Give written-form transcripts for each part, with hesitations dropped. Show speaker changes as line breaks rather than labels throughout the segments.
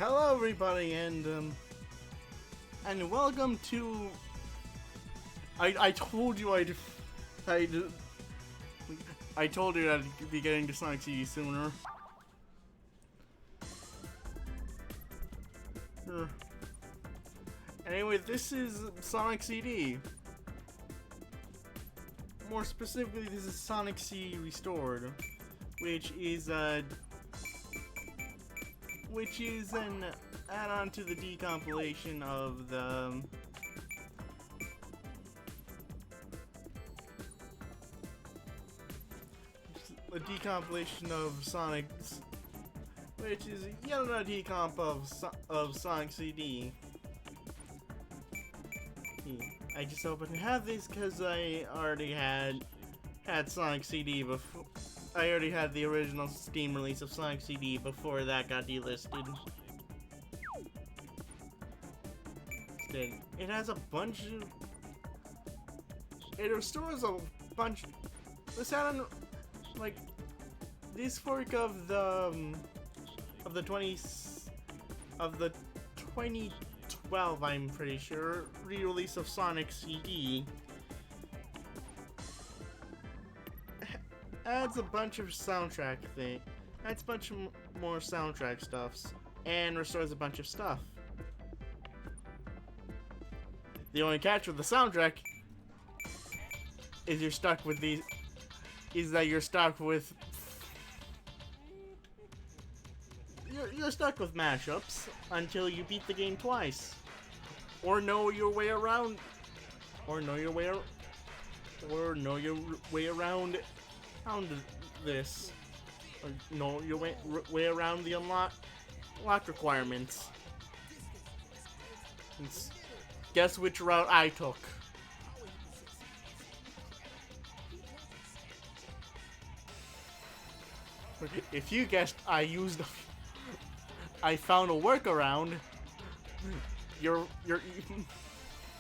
Hello, everybody, and welcome to. I told you I told you I'd be getting to Sonic CD sooner. Anyway, this is Sonic CD. More specifically, this is Sonic CD Restored, which is an add-on to the decompilation of the Sonic's, which is yet another decomp of Sonic CD. I just happened to have this because I already had Sonic CD before. I already had the original Steam release of Sonic CD before that got delisted. It has a bunch of. It restores a bunch. This add-on, like this fork of the 2012, I'm pretty sure, re-release of Sonic CD. Adds a bunch of soundtrack adds a bunch more soundtrack stuffs, and restores a bunch of stuff. The only catch with the soundtrack is you're stuck with you're stuck with mashups until you beat the game twice, or know your way around this, or know your way around the unlock requirements. Guess which route I took. If you guessed I found a workaround, you're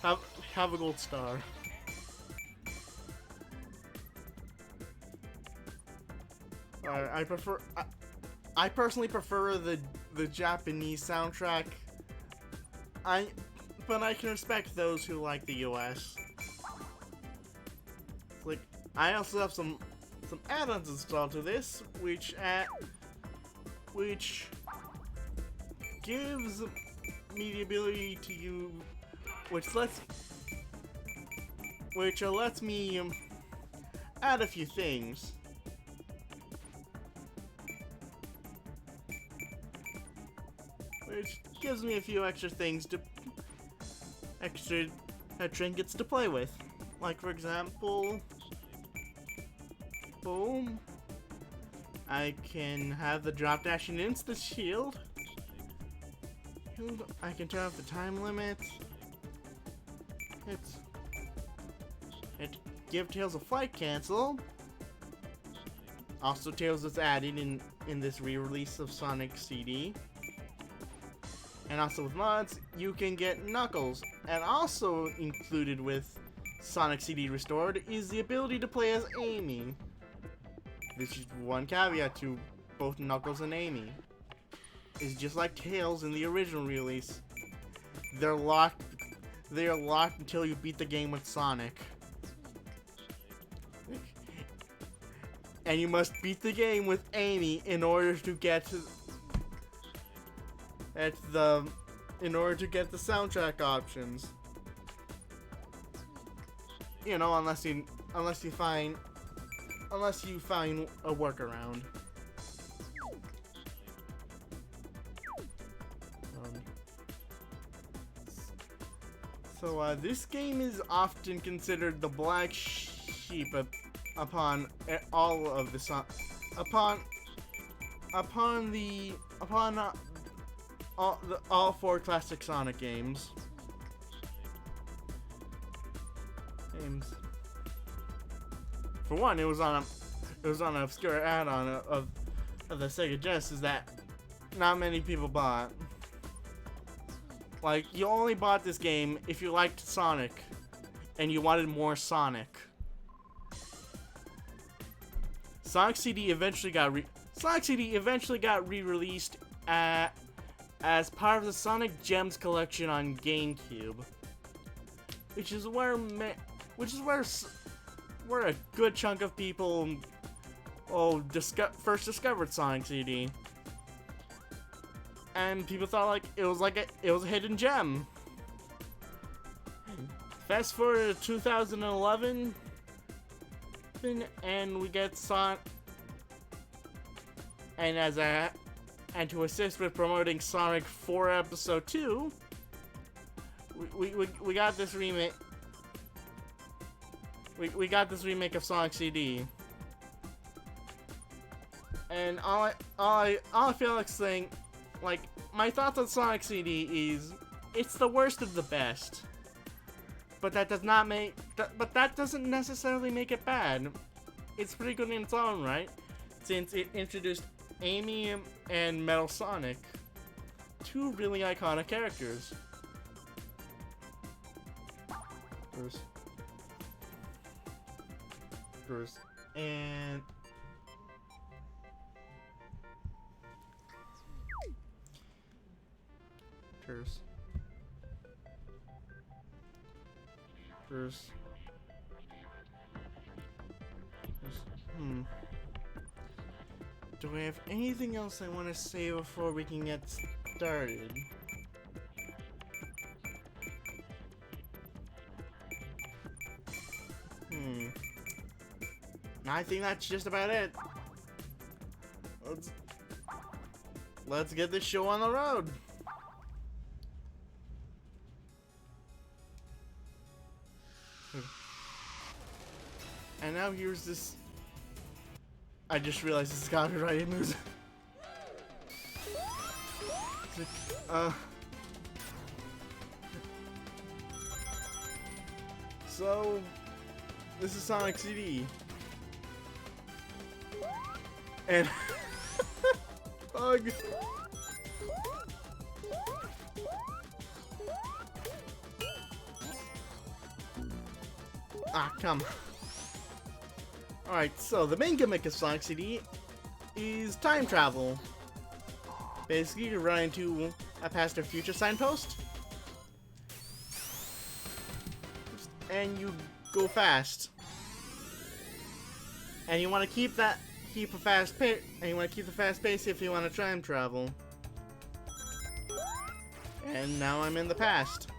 have a gold star. I personally prefer the Japanese soundtrack. But I can respect those who like the US. Like, I also have some add-ons installed to this, which gives me the ability to use, which lets me add a few things. Which gives me a few extra trinkets to play with. Like, for example, boom, I can have the drop dash and Insta shield. I can turn off the time limit. Give Tails a flight cancel. Also, Tails is added in this re-release of Sonic CD. And also with mods, you can get Knuckles. And also included with Sonic CD Restored is the ability to play as Amy. This is one caveat to both Knuckles and Amy. It's just like Tails in the original release. They're locked until you beat the game with Sonic. And you must beat the game with Amy in order to get the soundtrack options. You know, unless you find a workaround. So this game is often considered the black sheep upon all of the all four classic Sonic games. For one, it was on an obscure add-on of the Sega Genesis that not many people bought. Like, you only bought this game if you liked Sonic and you wanted more Sonic. Sonic CD eventually got re-released as part of the Sonic Gems collection on GameCube, which is where a good chunk of people first discovered Sonic CD, and people thought it was a hidden gem. Fast forward to 2011, and we get Sonic, and to assist with promoting Sonic 4 Episode 2, we got this remake. We got this remake of Sonic CD, and all I feel like saying, my thoughts on Sonic CD is, it's the worst of the best. But that doesn't necessarily make it bad. It's pretty good in its own right, since it introduced Amy and Metal Sonic, two really iconic characters. And do I have anything else I want to say before we can get started? I think that's just about it. Let's get this show on the road. And now here's this. I just realized this is copyrighted music. So this is Sonic CD. And bug. Ah, come. Alright, so the main gimmick of Sonic CD is time travel. Basically, you run into a past or future signpost, and you go fast. And you want to keep the fast pace if you want to time travel. And now I'm in the past.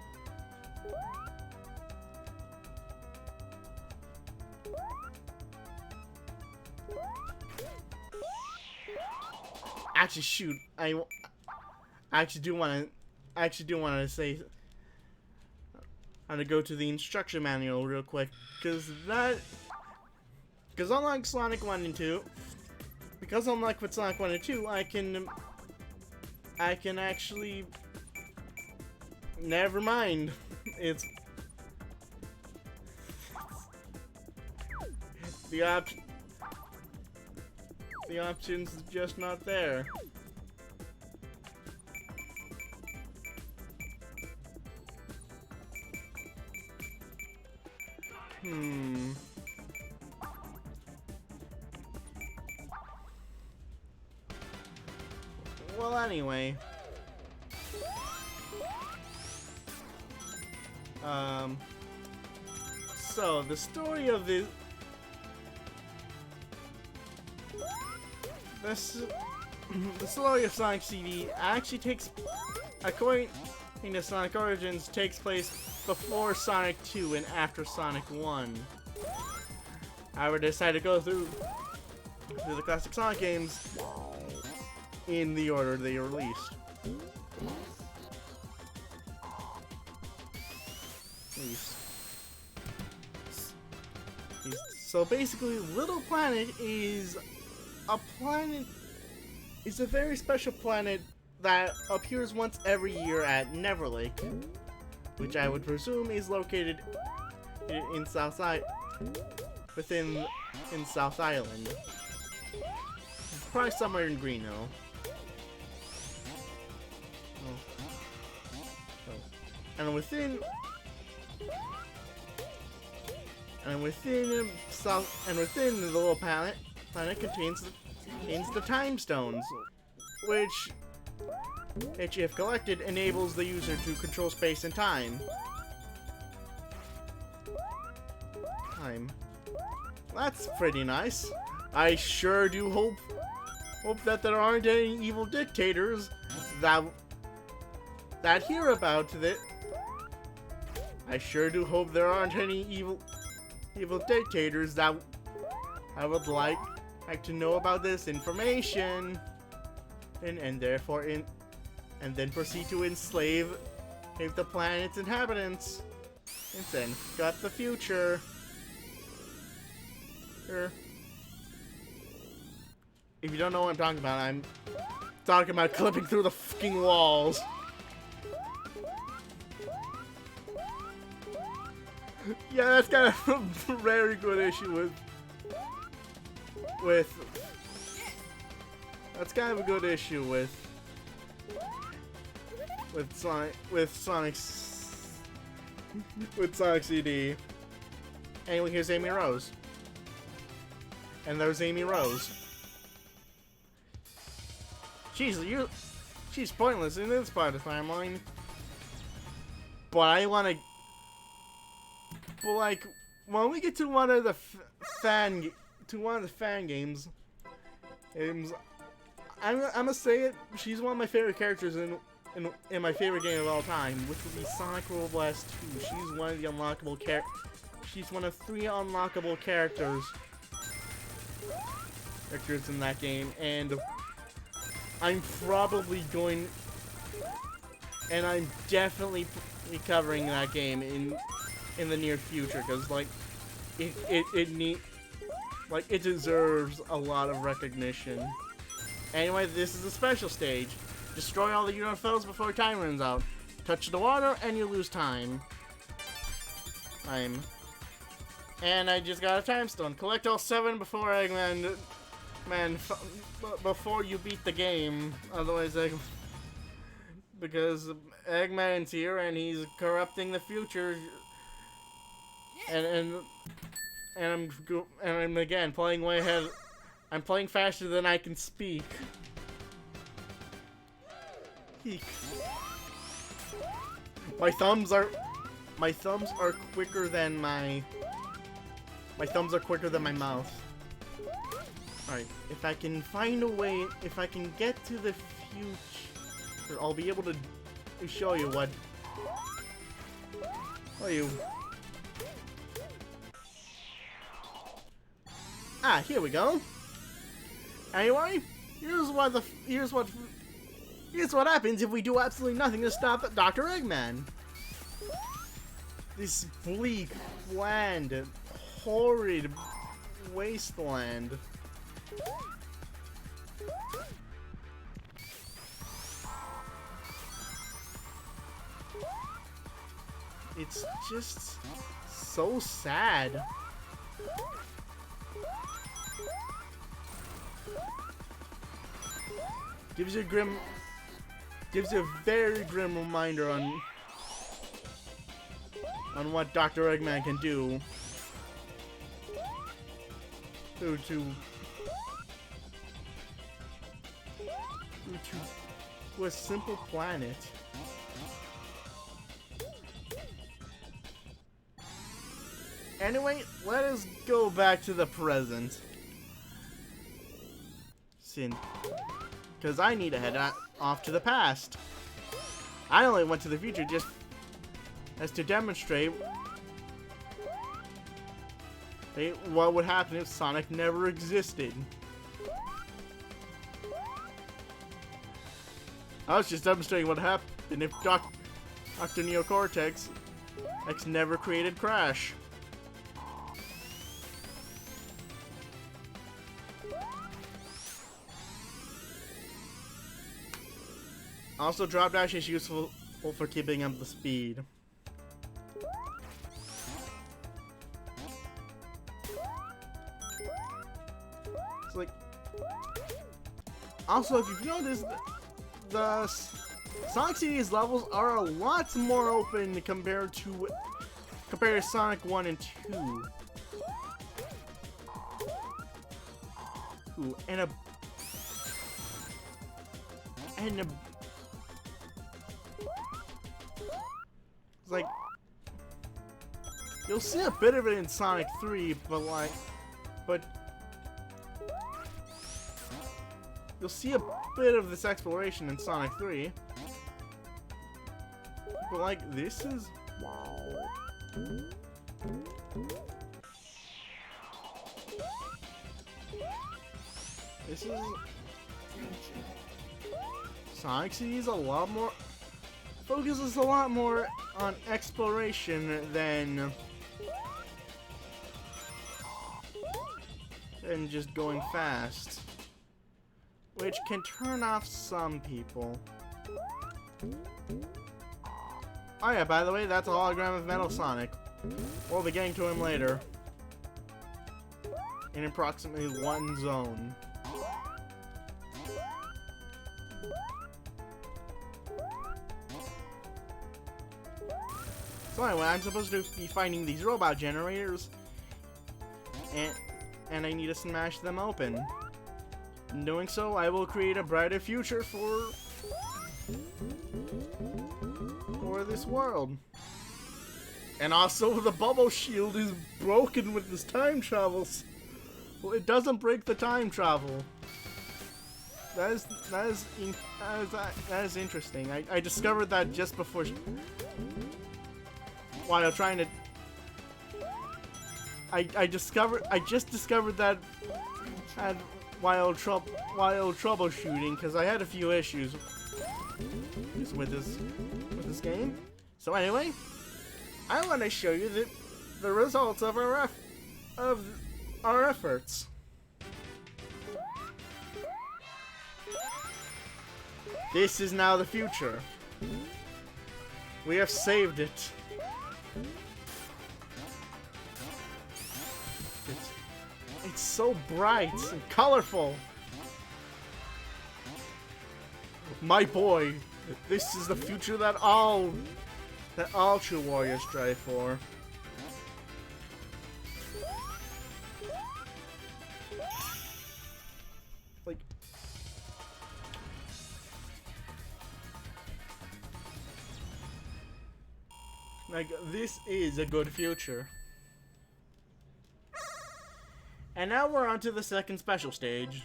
Actually, shoot! I actually do want to say. I'm gonna go to the instruction manual real quick, because unlike Sonic 1 and 2, with Sonic 1 and 2, I can actually. Never mind. It's the options is just not there. Well, anyway. So the story of the story of Sonic CD actually takes, according to Sonic Origins, takes place before Sonic 2 and after Sonic 1. However, they decided to go through the classic Sonic games in the order they were released. So basically, Little Planet is a very special planet that appears once every year at Neverlake, which I would presume is located in South Island. Probably somewhere in Green Hill. And within the little planet contains the time stones, which which, if collected, enables the user to control space and time. That's pretty nice. I sure do hope that there aren't any evil dictators that hear about it. I sure do hope there aren't any evil dictators that I would like to know about this information, and therefore and then proceed to enslave the planet's inhabitants and then gut the future. If you don't know what I'm talking about, I'm talking about clipping through the fucking walls. Yeah, that's kind of a very good issue with that's kind of a good issue with Sonic CD. Anyway, here's Amy Rose. And there's Amy Rose. She's pointless in this part of the timeline. But I wanna... But like, when we get to one of the fan games, I'm gonna say it. She's one of my favorite characters in my favorite game of all time, which would be Sonic Roll Blast 2. She's one of the unlockable She's one of 3 unlockable characters in that game, and I'm definitely covering that game in the near future, because like it deserves a lot of recognition. Anyway, this is a special stage. Destroy all the UFOs before time runs out. Touch the water and you lose time. And I just got a time stone. Collect all 7 before Eggman. Before you beat the game. Otherwise, because Eggman's here and he's corrupting the future. And I'm again playing way ahead. I'm playing faster than I can speak. My thumbs are quicker than my mouth. Alright, if I can find a way, if I can get to the future, I'll be able to show you what. Here we go. Anyway, here's what happens if we do absolutely nothing to stop Dr. Eggman. This bleak, bland, horrid wasteland. It's just so sad. Gives you a very grim reminder on what Dr. Eggman can do to a simple planet. Anyway, let us go back to the present. Because I need to head off to the past. I only went to the future just as to demonstrate what would happen if Sonic never existed. I was just demonstrating what happened if Dr. Neocortex X never created Crash. Also, drop dash is useful for keeping up the speed. It's like, also, if you've noticed, the Sonic CD's levels are a lot more open compared to Sonic 1 and 2. Ooh, and like, you'll see a bit of it in Sonic 3, but you'll see a bit of this exploration in Sonic 3. But like, this is... This is... Sonic CD is a lot more... focuses a lot more on exploration than just going fast. Which can turn off some people. Oh yeah, by the way, that's a hologram of Metal Sonic. We'll be getting to him later. In approximately one zone. So anyway, I'm supposed to be finding these robot generators. And I need to smash them open. In doing so, I will create a brighter future for this world. And also, the bubble shield is broken with this time travels. Well, it doesn't break the time travel. That is interesting. I discovered that just before, while trying to. I just discovered that while troubleshooting, because I had a few issues with this game. So anyway, I want to show you the results of our efforts. This is now the future. We have saved it. It's so bright and colorful. My boy, this is the future that all true warriors strive for. Like, this is a good future. And now we're on to the second special stage.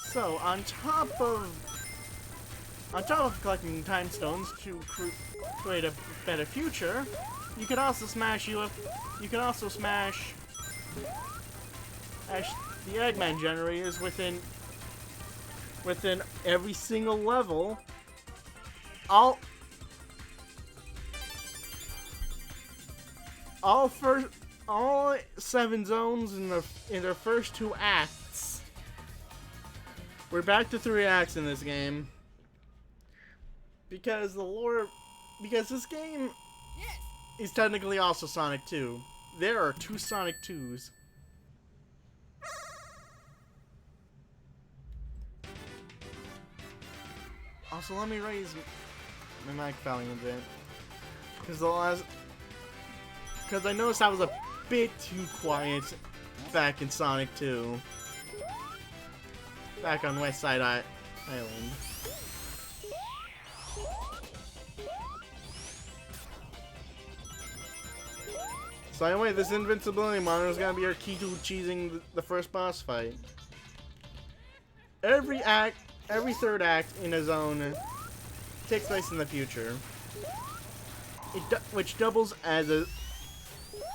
So, on top of collecting time stones to create a better future, you can also smash the Egman generators within every single level. All 7 zones in their first 2 acts. We're back to 3 acts in this game. Because this game is technically also Sonic 2. There are 2 Sonic 2s. Also, let me raise my mic volume a bit. Because I noticed I was a bit too quiet back in Sonic 2. Back on West Side Island. So anyway, this invincibility monitor is gonna be our key to cheesing the first boss fight. Every 3rd act in a zone takes place in the future. Which doubles as a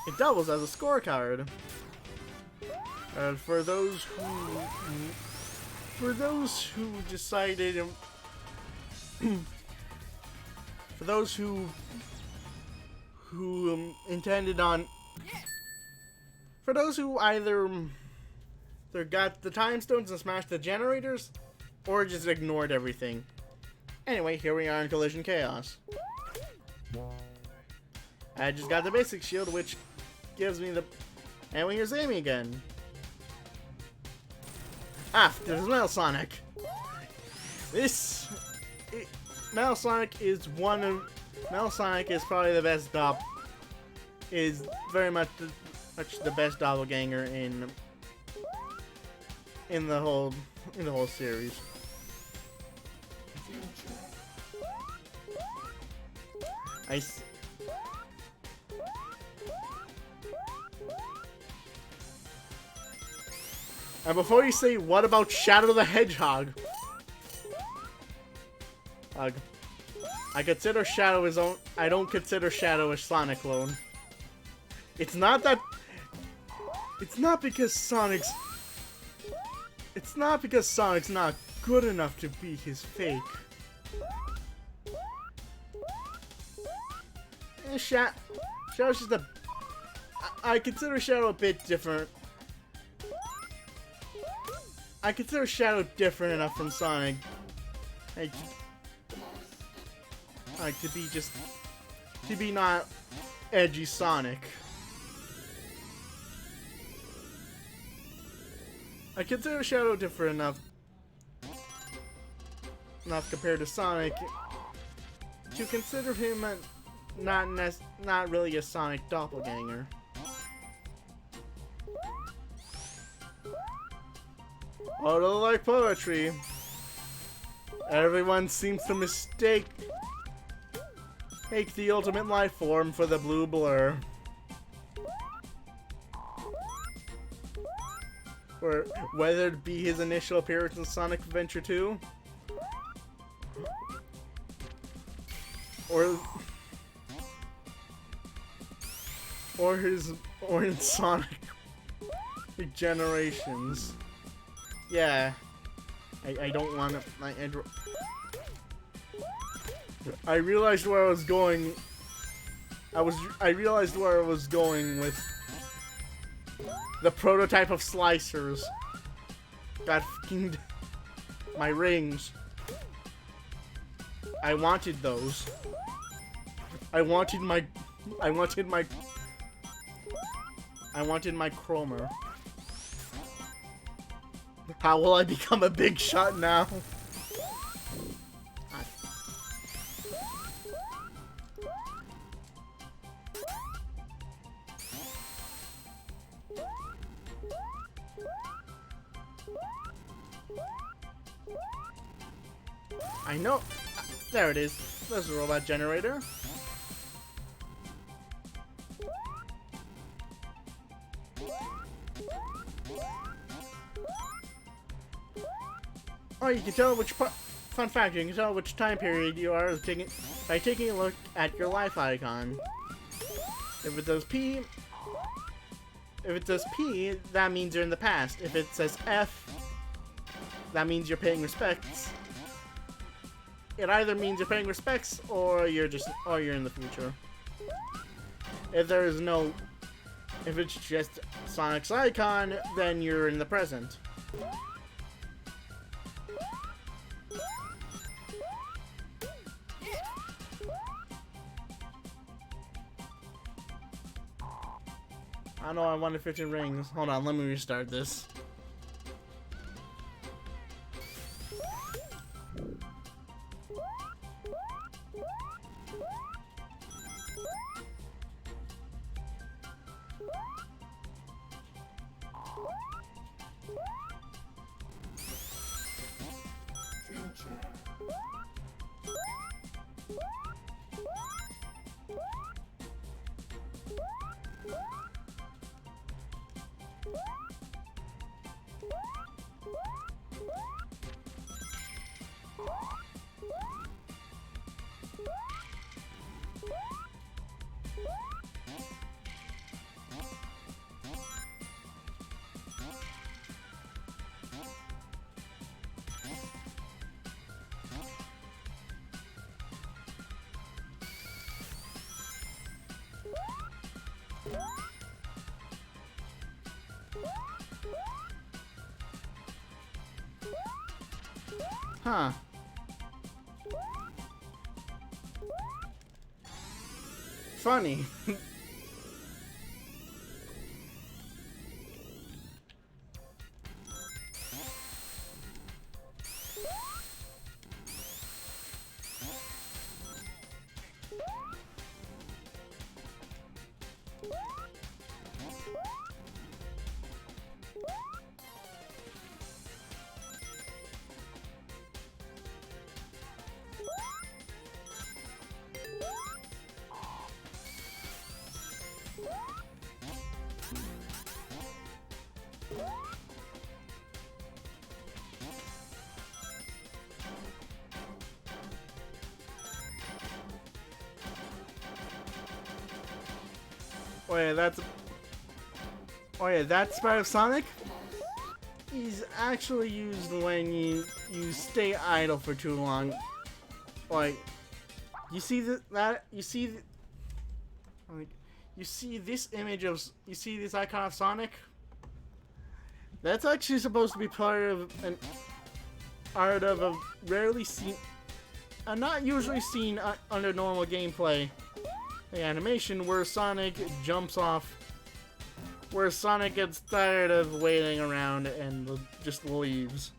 scorecard. For those who decided, for those who intended on, for those who either got the time stones and smashed the generators, or just ignored everything. Anyway, here we are in Collision Chaos. I just got the basic shield, which gives me the... And here's Amy again. There's Metal Sonic. Metal Sonic is probably the best is very much the best doppelganger in the whole series. And before you say, what about Shadow the Hedgehog? I consider Shadow his own. I don't consider Shadow a Sonic clone. It's not that. It's not because Sonic's. It's not because Sonic's not good enough to be his fake. Shadow's just a. I consider Shadow a bit different. I consider Shadow different enough from Sonic. Like to be not edgy Sonic. I consider Shadow different enough compared to Sonic to consider him not really a Sonic doppelganger. Although like poetry, everyone seems to mistake the ultimate life form for the blue blur. Or whether it be his initial appearance in Sonic Adventure 2, or in Sonic Generations. Yeah, I don't want to. I realized where I was going. I realized where I was going with the prototype of slicers. God fucking my rings. I wanted those. I wanted my chromer. How will I become a big shot now? I know. There it is. There's a robot generator. Oh, you can tell which fun fact, you can tell which time period you are by taking a look at your life icon. If it says P, that means you're in the past. If it says F, that means you're paying respects. It either means you're paying respects or you're in the future. If it's just Sonic's icon, then you're in the present. I know I wanted 15 rings. Hold on, let me restart this. Huh. Funny. Oh yeah, that sprite of Sonic is actually used when you stay idle for too long. Like, you see you see this image of, you see this icon of Sonic? That's actually supposed to be part of an art of a rarely seen, not usually seen under normal gameplay. The animation where Sonic jumps off, where Sonic gets tired of waiting around and just leaves.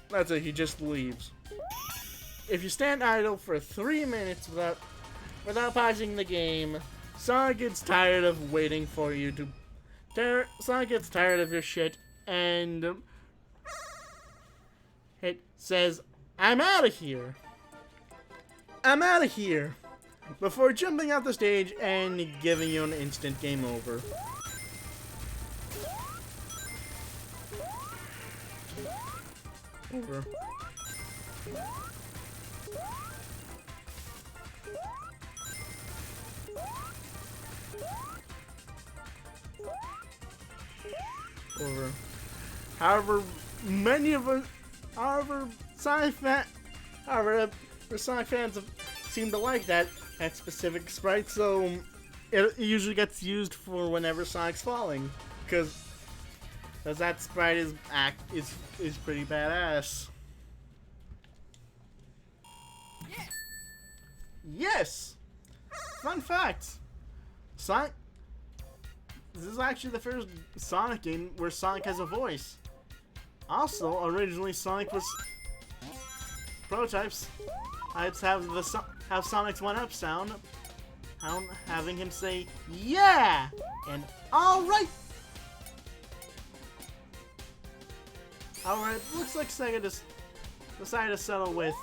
That's it, he just leaves. If you stand idle for 3 minutes without pausing the game, Sonic gets tired of waiting for you to... Sonic gets tired of your shit, and it says, "I'm out of here. I'm out of here," before jumping out the stage and giving you an instant game over. Over. Over. However, many of us, Sonic fans seem to like that specific sprite, so it usually gets used for whenever Sonic's falling, because that sprite is pretty badass. Yes! Fun fact! Sonic... This is actually the first Sonic game where Sonic has a voice. Also, originally Sonic was... Prototypes had to have Sonic's 1-up sound, having him say, "Yeah!" and "Alright!" Alright, looks like Sega just decided to settle with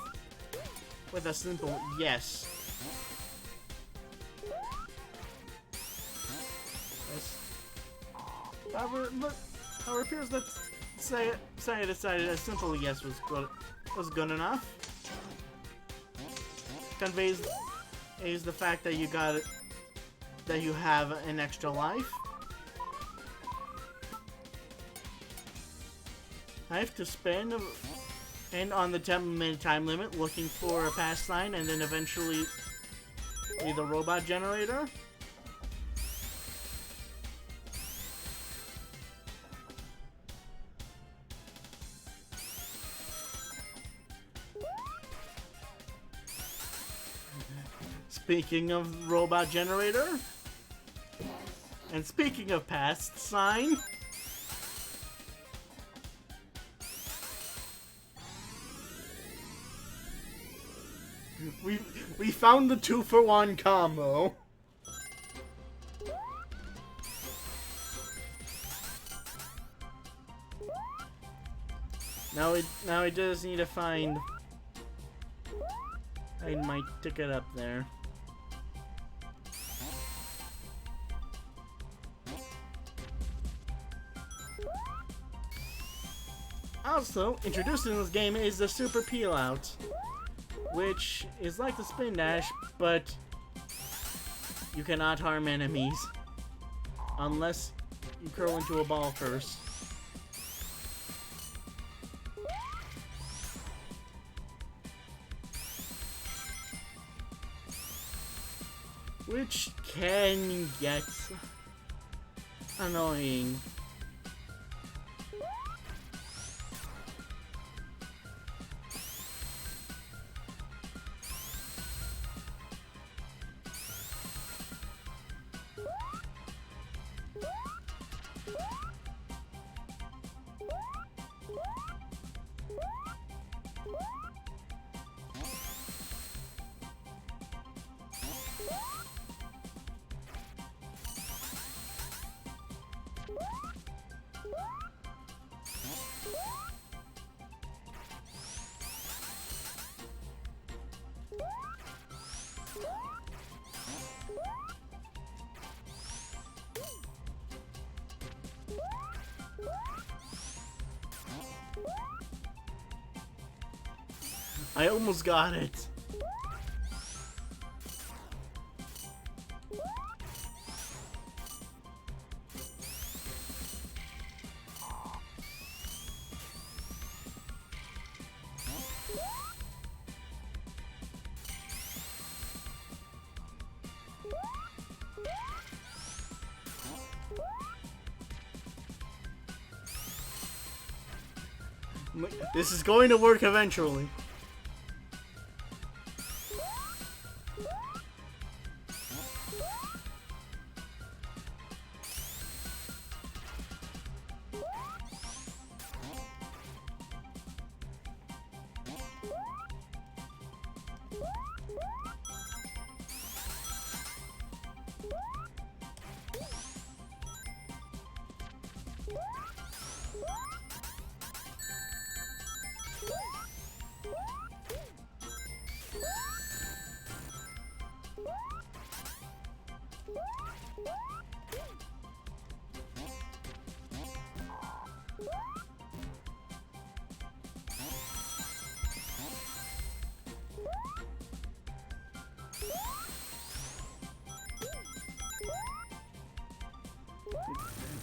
a simple yes. However, it appears that Sega decided a simple yes was good enough. Conveys the fact that you have an extra life. I have to spend on the 10-minute time limit looking for a pass sign, and then eventually the robot generator. Speaking of robot generator, and speaking of past sign, we found the 2-for-1 combo. Now we just need to find my ticket up there. Also, introduced in this game is the Super Peel Out, which is like the Spin Dash, but you cannot harm enemies unless you curl into a ball first. Which can get annoying. I almost got it. This is going to work eventually.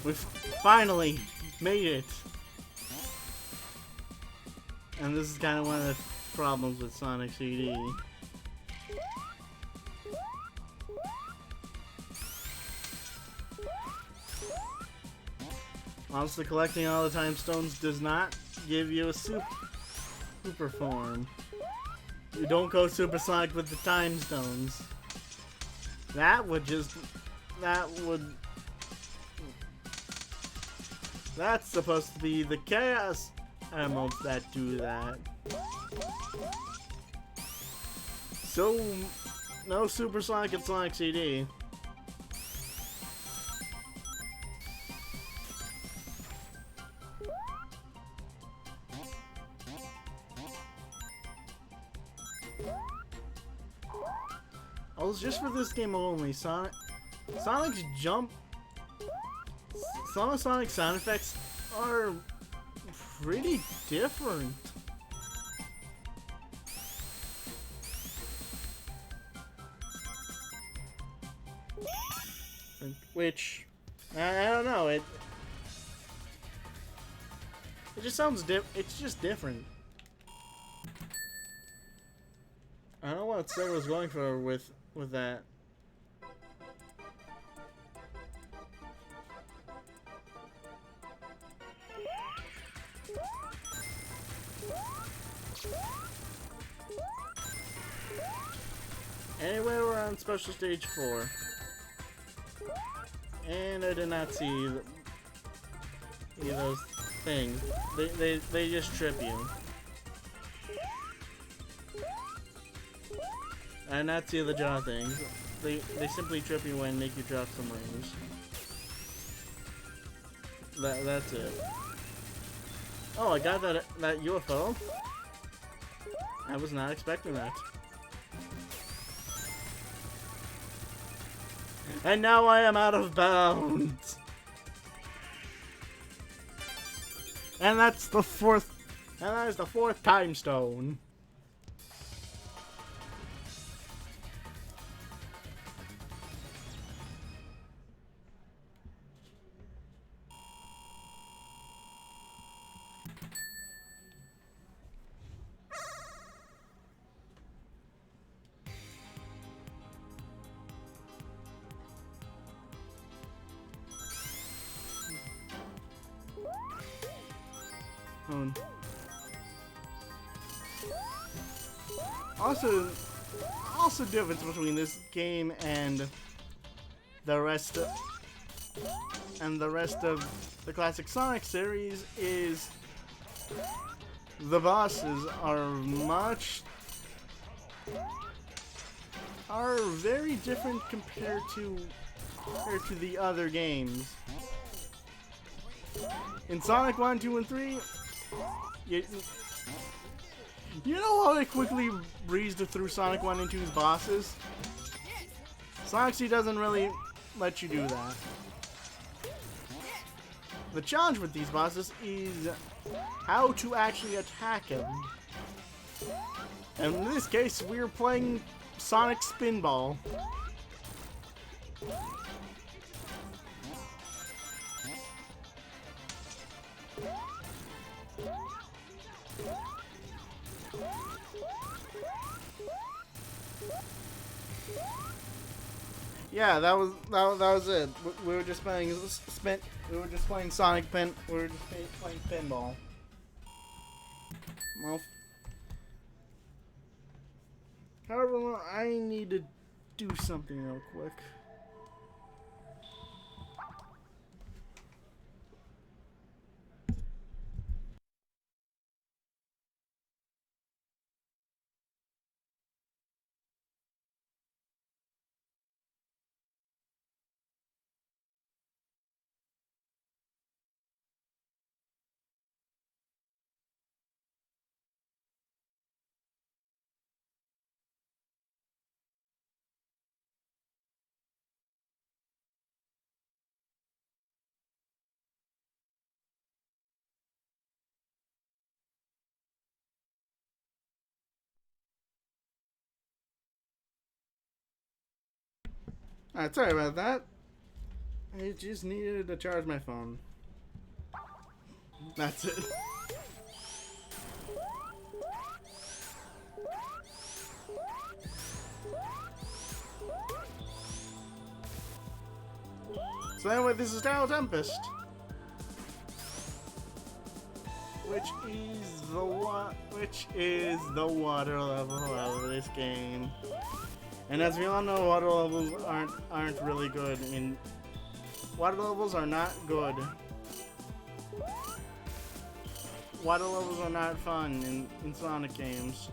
We've finally made it. And this is kind of one of the problems with Sonic CD. Honestly, collecting all the time stones does not give you a super form. You don't go supersonic with the time stones. That's supposed to be the chaos emeralds that do that. So, no supersonic in Sonic CD. Oh, it's just for this game only. Sonic's jump. Some of Sonic's sound effects are pretty different. Which, I don't know, it just sounds it's just different. I don't know what Sega was going for with that. Anyway, we're on Special Stage 4. And I did not see those things. They just trip you. I did not see the jaw things. They simply trip you and make you drop some rings. That's it. Oh, I got that UFO. I was not expecting that. And now I am out of bounds. And that's the fourth. And that is the fourth time stone. Also difference between this game and the rest of the classic Sonic series is the bosses are very different compared to the other games. In Sonic 1, 2, and 3, you know how they quickly breezed through Sonic 1 and 2's bosses? Sonic C doesn't really let you do that. The challenge with these bosses is how to actually attack them. And in this case, we're playing Sonic Spinball. Yeah, that was it. We were just playing Sonic Pin. We were just playing pinball. Well, however, I need to do something real quick. Alright, sorry about that. I just needed to charge my phone. That's it. So anyway, this is Tower Tempest, which is the water level of this game. And as we all know, water levels aren't really good. Water levels are not good. Water levels are not fun in Sonic games.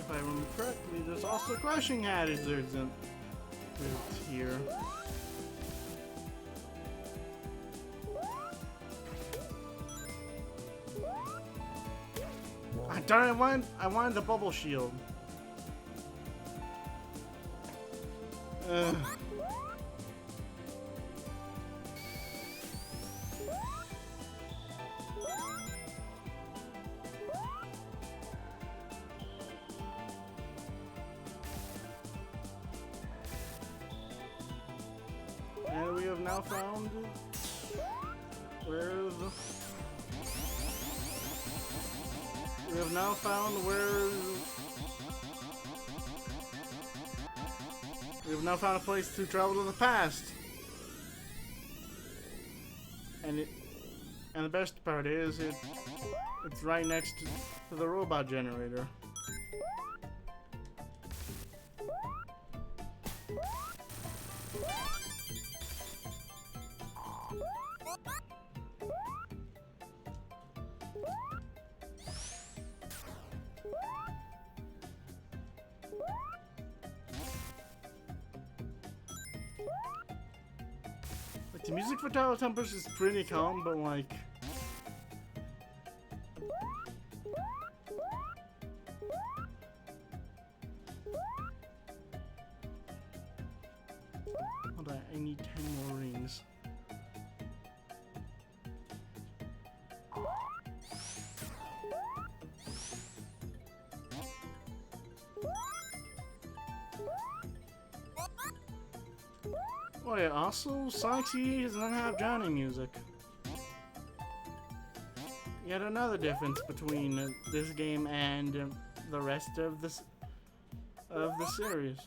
If I remember correctly, there's also crushing hazards here. Darn it, I wanted the bubble shield. Ugh. And we have now found where we have now found a place to travel to the past. And the best part is it's right next to the robot generator. Like, the music for Tower Tempest is pretty calm, but like hold on, I need 10 more rings. Oh yeah, also, Sonic CD does not have drowning music. Yet another difference between this game and the rest of the series.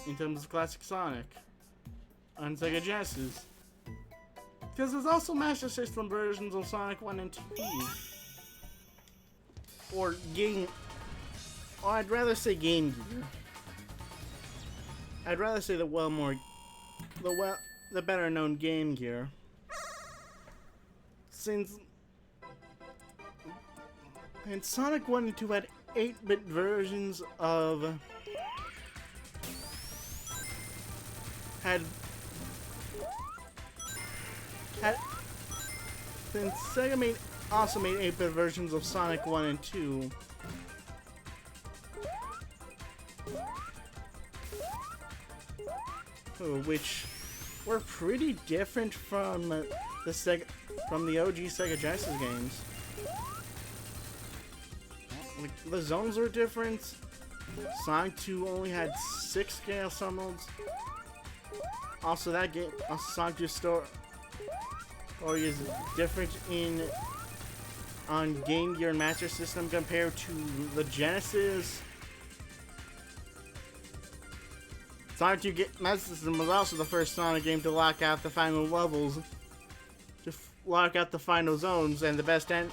In terms of classic Sonic on Sega Genesis. Because there's also Master System versions of Sonic 1 and 2. Or I'd rather say Game Gear. I'd rather say the better known Game Gear. Since Sonic 1 and 2 had 8-bit versions of since Sega also made 8-bit versions of Sonic 1 and 2. Which were pretty different from the OG Sega Genesis games. Like, the zones were different. Sonic 2 only had 6 Chaos Emeralds. Also, that game, Sonic 2 story is different on Game Gear and Master System compared to the Genesis. Sonic 2 Master System was also the first Sonic game to lock out the final levels, to lock out the final zones, and the best end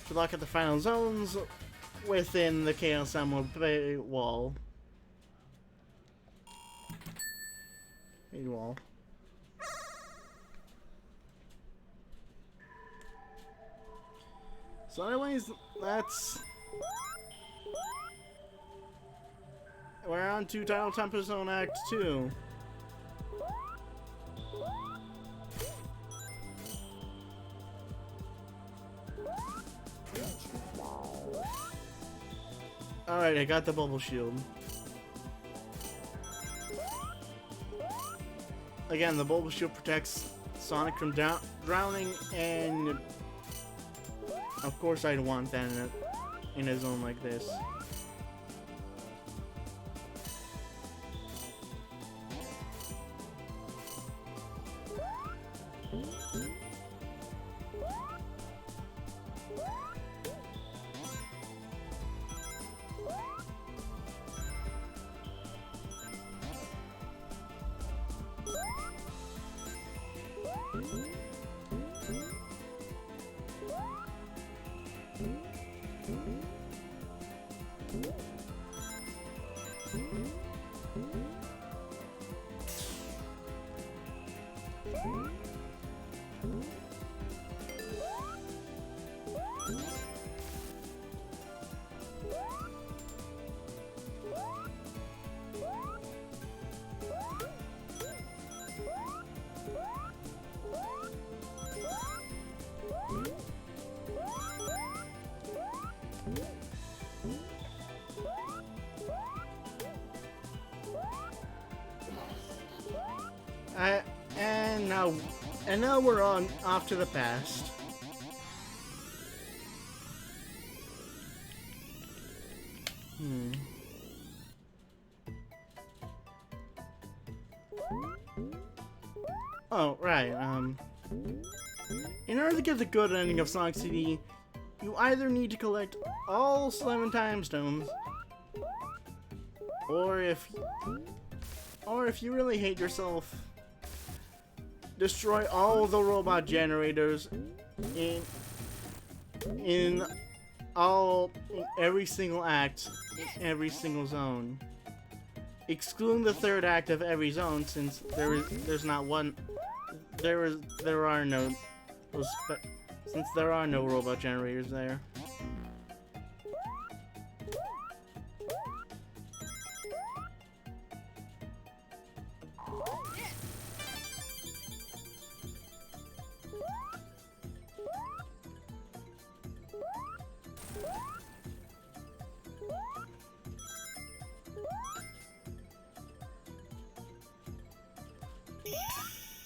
to lock out the final zones within the Chaos Emerald wall. Wall. So anyways, we're on to Title Tempest Zone Act 2. Alright, I got the bubble shield. Again, the bubble shield protects Sonic from drowning, and of course I'd want that in a zone like this. And now we're off to the past. Oh, right, in order to get the good ending of Sonic CD, you either need to collect all 7 time stones, or if you really hate yourself, destroy all the robot generators in every single act, in every single zone, excluding the third act of every zone, since there are no robot generators there.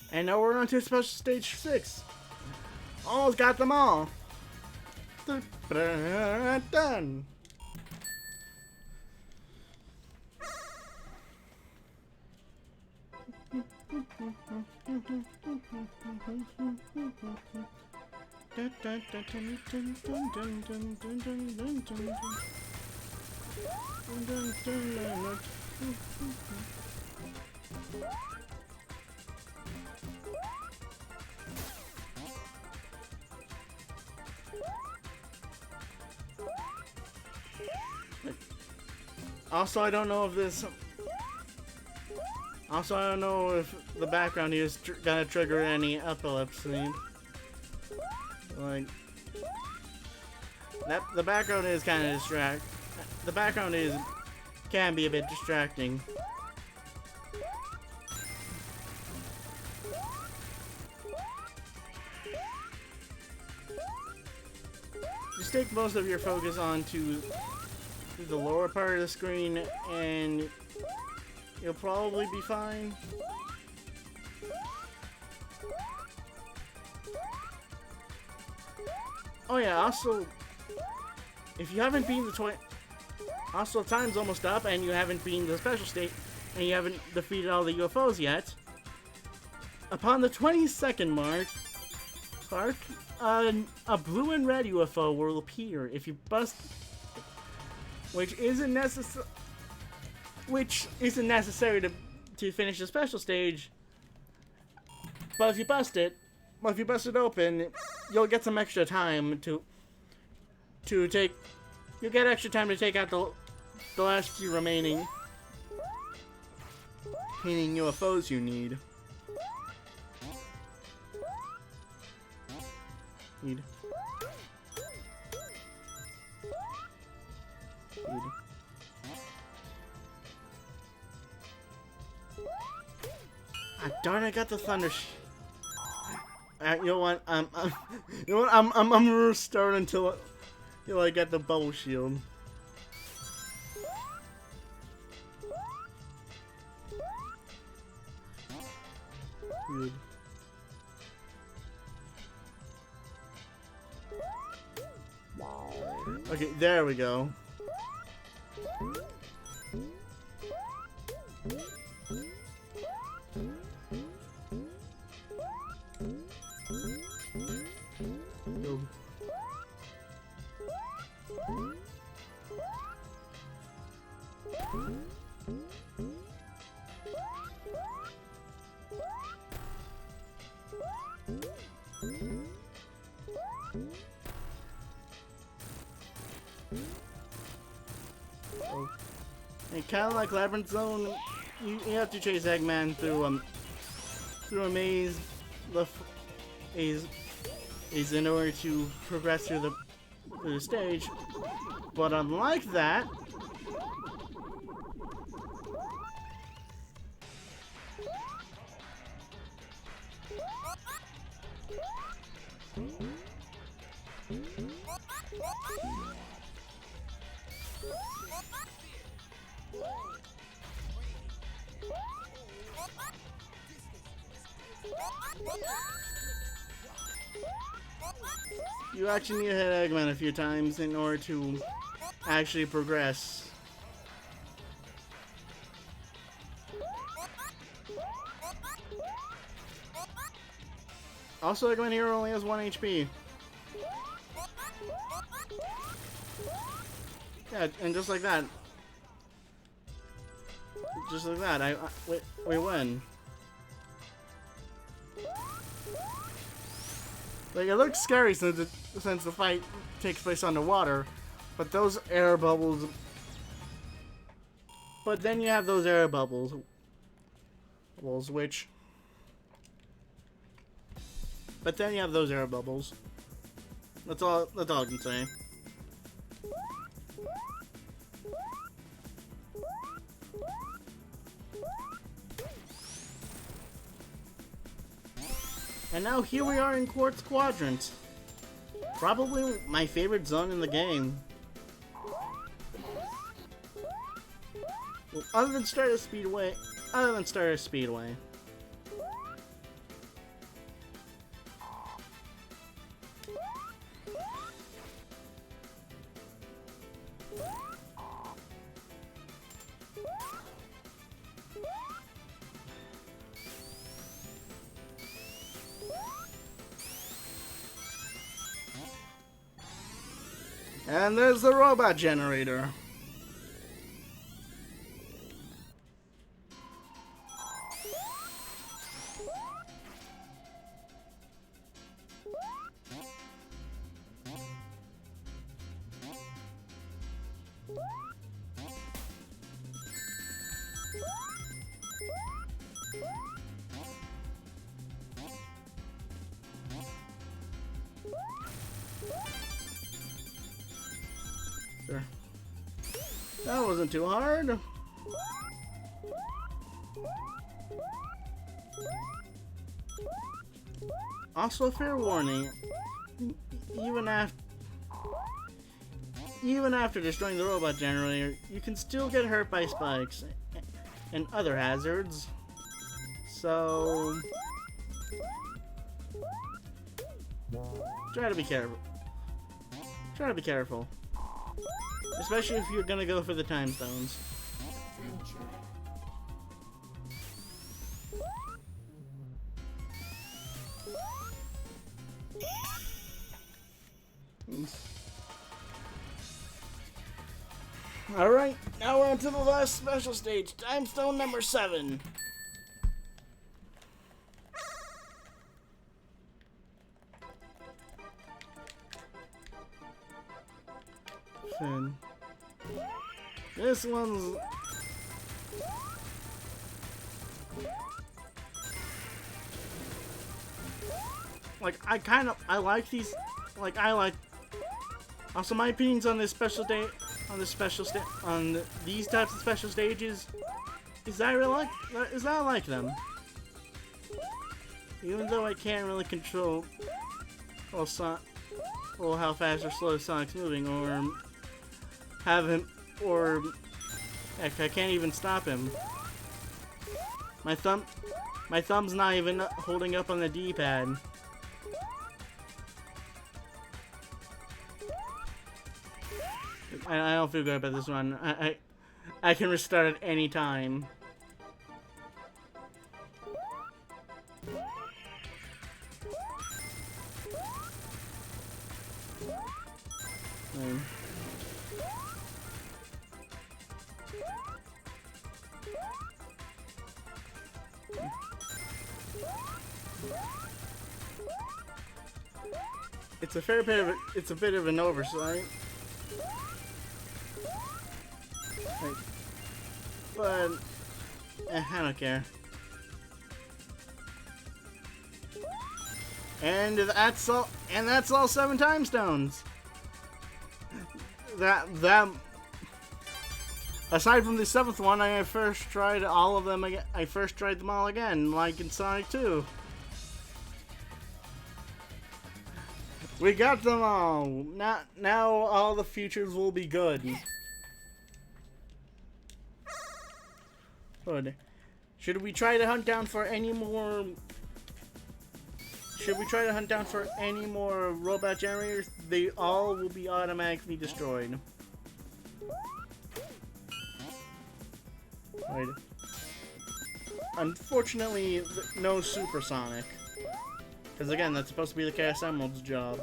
And now we're on to special stage 6. Almost got them all. Done. Also, I don't know if the background here is gonna trigger any epilepsy. Like, the background is kind of The background can be a bit distracting. Just take most of your focus onto the lower part of the screen, and you'll probably be fine. Oh yeah, also, if you haven't beaten the 20... Also, time's almost up, and you haven't beaten the special state, and you haven't defeated all the UFOs yet. Upon the 20-second mark, a blue and red UFO will appear if you bust... Which isn't necessary to finish the special stage. But if you bust it open, you'll get some extra time to take... You'll get extra time to take out the last few remaining UFOs you need. Ah, darn! I got the thunder. You know what? I'm gonna restart until I get the bubble shield. Good. Okay, there we go. And kind of like Labyrinth Zone, you have to chase Eggman through a maze, is in order to progress through the stage. But unlike that, you actually need to hit Eggman a few times in order to actually progress. Also, Egman here only has 1 HP. Yeah, and just like that. We win. Like, it looks scary since the fight takes place underwater, but those air bubbles. But then you have those air bubbles, which. But then you have those air bubbles. That's all I can say. And now here we are in Quartz Quadrant. Probably my favorite zone in the game. Well, other than Stardust Speedway. And there's the robot generator. Sure. That wasn't too hard. Also, a fair warning, even after destroying the robot generator, you can still get hurt by spikes and other hazards. So Try to be careful. Try to be careful. Especially if you're gonna go for the time stones. Alright, now we're on to the last special stage, time stone number 7. Fun. This one's... like, I like these, like, also my opinions on this special day, on these types of special stages, is that I like them. Even though I can't really control, how fast or slow Sonic's moving, or have him, or heck, I can't even stop him. My thumb's not even holding up on the D-pad. I don't feel good about this one. I can restart at any time. It's a bit of an oversight. But I don't care. And that's all. And that's all 7 time stones. That aside from the 7th one, I first tried all of them again. I first tried them all again, like in Sonic 2. We got them all. Now all the futures will be good. Good. Should we try to hunt down for any more? Should we try to hunt down for any more robot generators? They all will be automatically destroyed. Right. Unfortunately, no Supersonic. Because again, that's supposed to be the Chaos Emerald's job.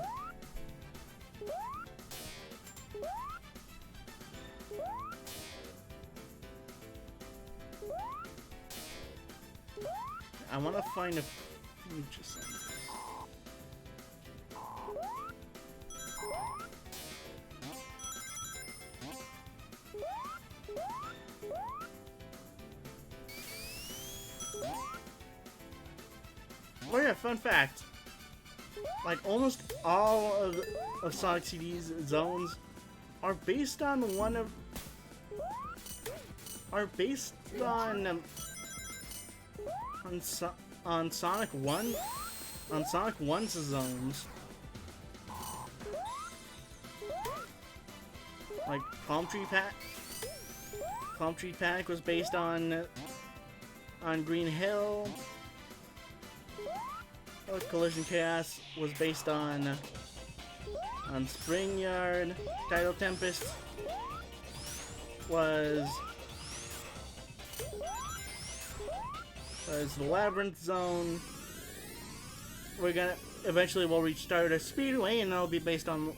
I want to find a future Sonic. Oh yeah, fun fact. Like almost all of Sonic CD's zones are based on on Sonic 1, on Sonic 1's zones. Like Palm Tree Panic was based on Green Hill. Collision Chaos was based on Spring Yard. Tidal Tempest was the Labyrinth Zone. Eventually we'll reach Stardust Speedway, and that'll be based on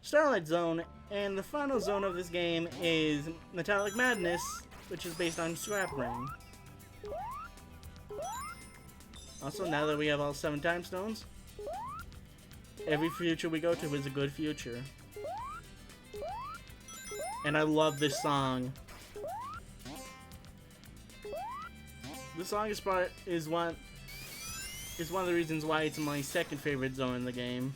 Starlight Zone. And the final zone of this game is Metallic Madness, which is based on Scrap Ring. Also, now that we have all 7 time stones, every future we go to is a good future. And I love this song. This song is one of the reasons why it's my second favorite zone in the game.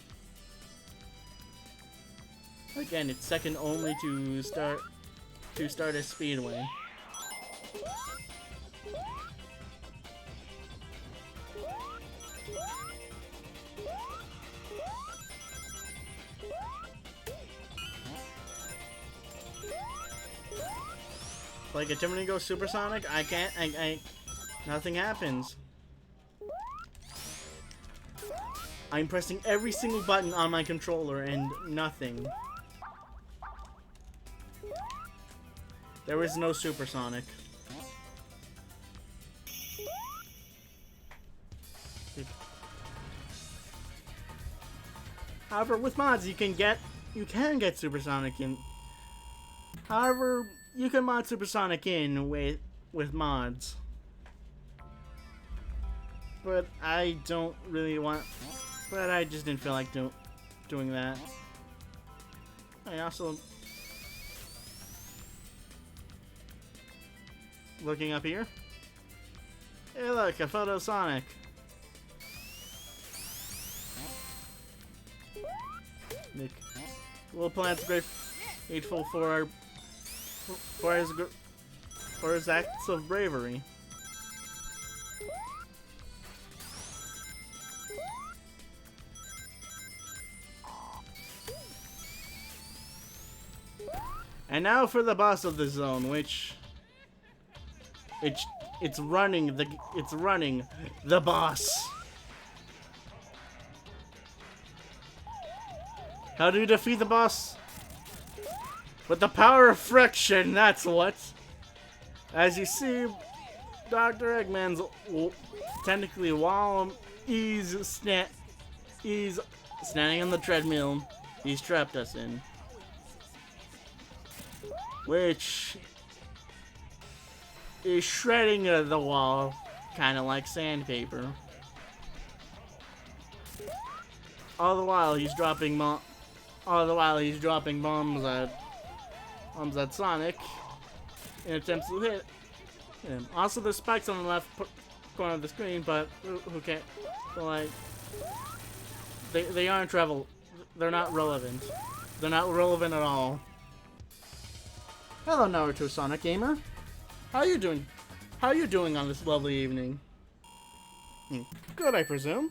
Again, it's second only to Stardust Speedway. Like, attempt to go Supersonic, I can't, nothing happens. I'm pressing every single button on my controller and nothing. There is no supersonic. However, with mods you can get supersonic in. However, you can mod supersonic in with mods. But I don't really want. But I just didn't feel like doing that. I also looking up here. Hey, look, a photo Sonic. Nick, little plant's grateful for his acts of bravery. And now for the boss of the zone, which it's running the boss. How do you defeat the boss? With the power of friction, that's what. As you see, Dr. Eggman's technically while he's standing on the treadmill he's trapped us in. Which is shredding the wall, kind of like sandpaper. All the while he's dropping bombs at Sonic in attempts to hit him. Also, there's spikes on the left corner of the screen, but who can't? So, like, they aren't they're not relevant. They're not relevant at all. Hello, Naruto Sonic Gamer. How are you doing? How are you doing on this lovely evening? Good, I presume.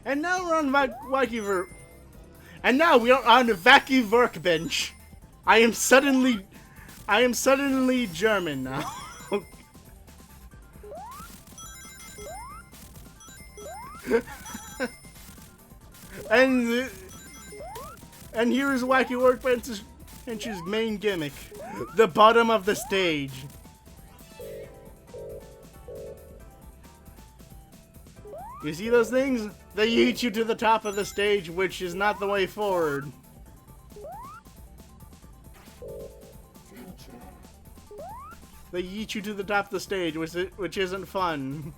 And now we're on we are on Wacky Workbench. I am suddenly German now. And here is Wacky Workbench's main gimmick: the bottom of the stage. You see those things? They yeet you to the top of the stage, which is not the way forward. They yeet you to the top of the stage, which isn't fun.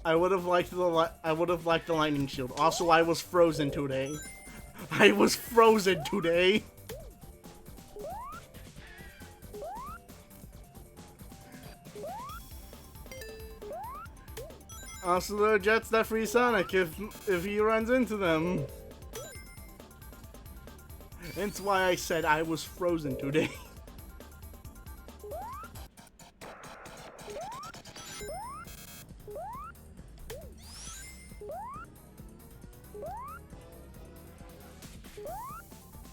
I would have liked the lightning shield. Also, I was frozen today. I was frozen today. Also, there are jets that free Sonic if he runs into them. That's why I said I was frozen today.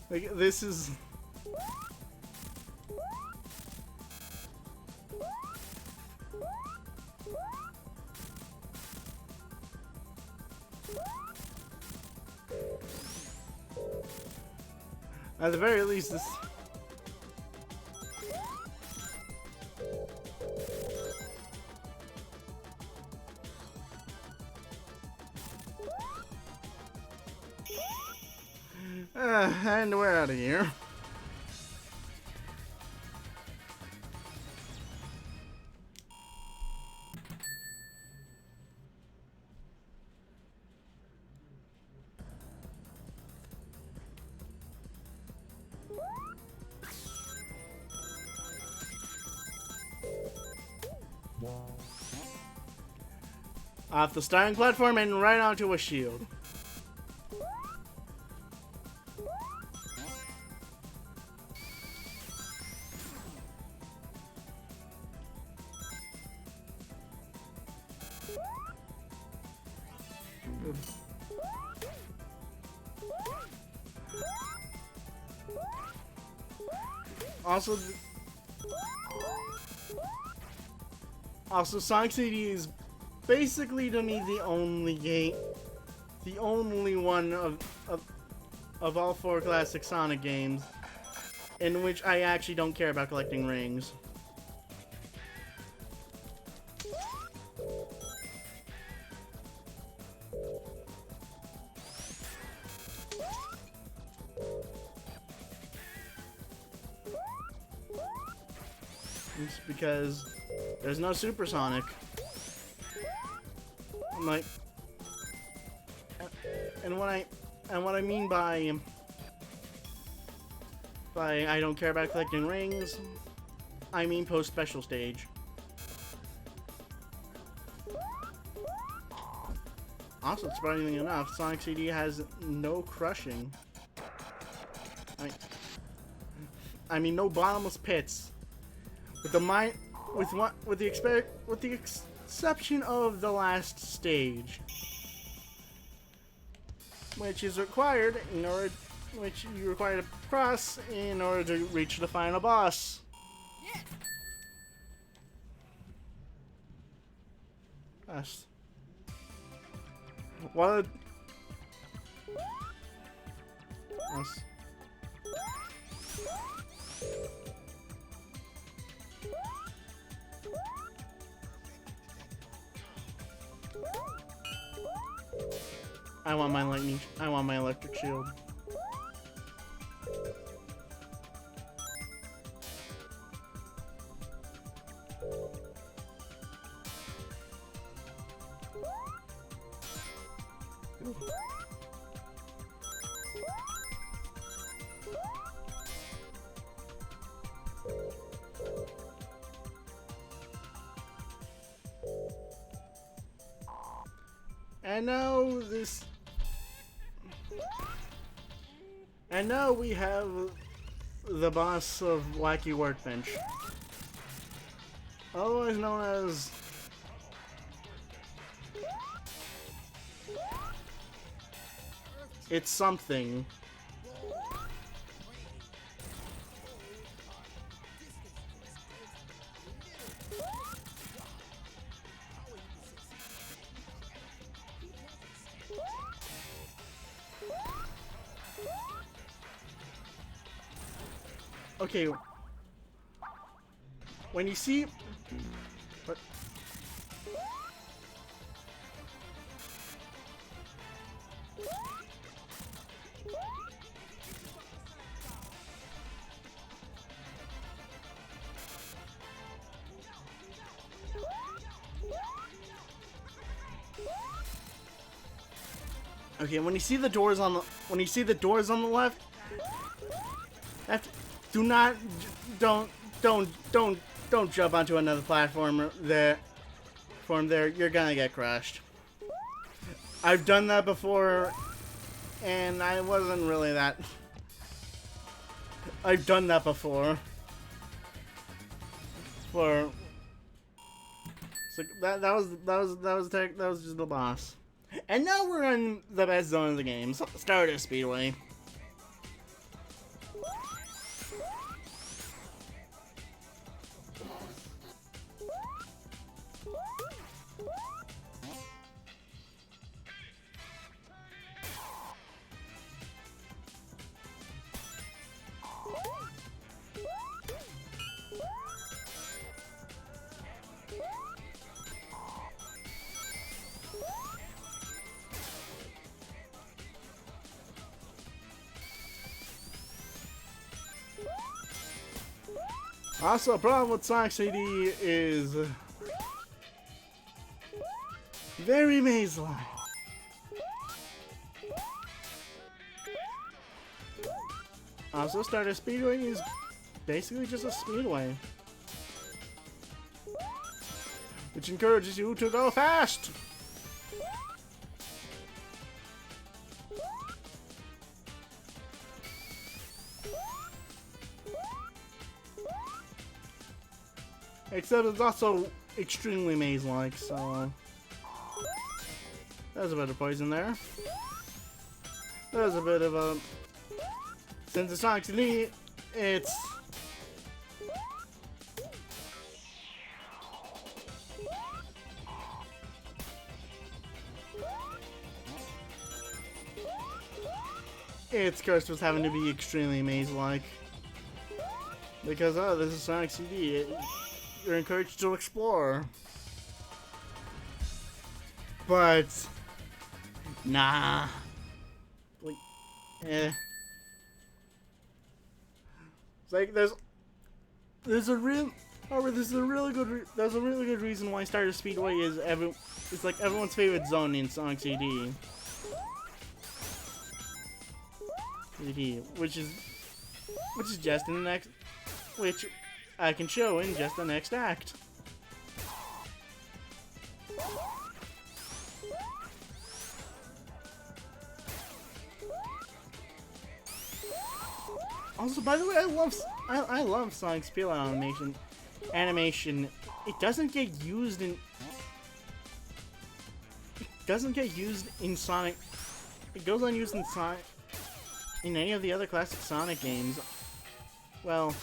Like, this is... At the very least, this... and we're out of here. Off the starting platform and right onto a shield. Also, Sonic CD is basically to me the only one of all 4 classic Sonic games in which I actually don't care about collecting rings. It's because there's no Super Sonic. I'm like, and what I mean by I don't care about collecting rings, I mean post special stage. Also, surprisingly enough, Sonic CD has no crushing. I mean, no bottomless pits. With the exception of the last stage, which is required which you require to cross in order to reach the final boss. Yes. What? Yes. I want my electric shield. And now we have the boss of Wacky Workbench, otherwise known as It's Something. Okay, when you see... What? Okay, when you see the doors on the left, don't jump onto another platform there. You're gonna get crushed. I've done that before, and I wasn't really that. I've done that before. So that was just the boss. And now we're in the best zone of the game, Stardust Speedway. Also, a problem with Sonic CD is very maze-like. Also, Stardust Speedway is basically just a speedway, which encourages you to go fast. Except it's also extremely maze-like, so... There's a bit of poison there. There's a bit of a... Since it's Sonic CD, it's it's cursed with having to be extremely maze-like. Because, oh, this is Sonic CD. You're encouraged to explore. But, nah. Like, eh. It's like, there's a real... However, there's a really good reason why Stardust Speedway is it's like everyone's favorite zone in Sonic CD. Which is just in the next, which I can show in just the next act. Also, by the way, I love Sonic's peel animation. It doesn't get used in Sonic. It goes unused in Sonic in any of the other classic Sonic games. Well,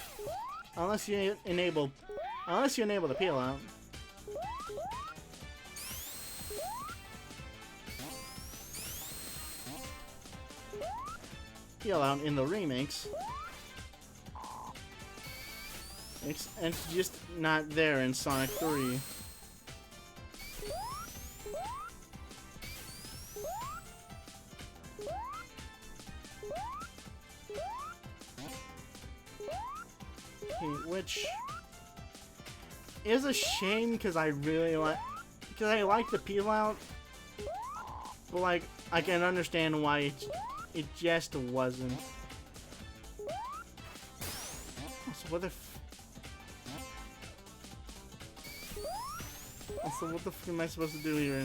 unless you enable the peel out. Peel out in the remakes. It's just not there in Sonic 3. Which is a shame because I like the peel out, but like I can understand why it just wasn't. So what the Also, what the f am I supposed to do here?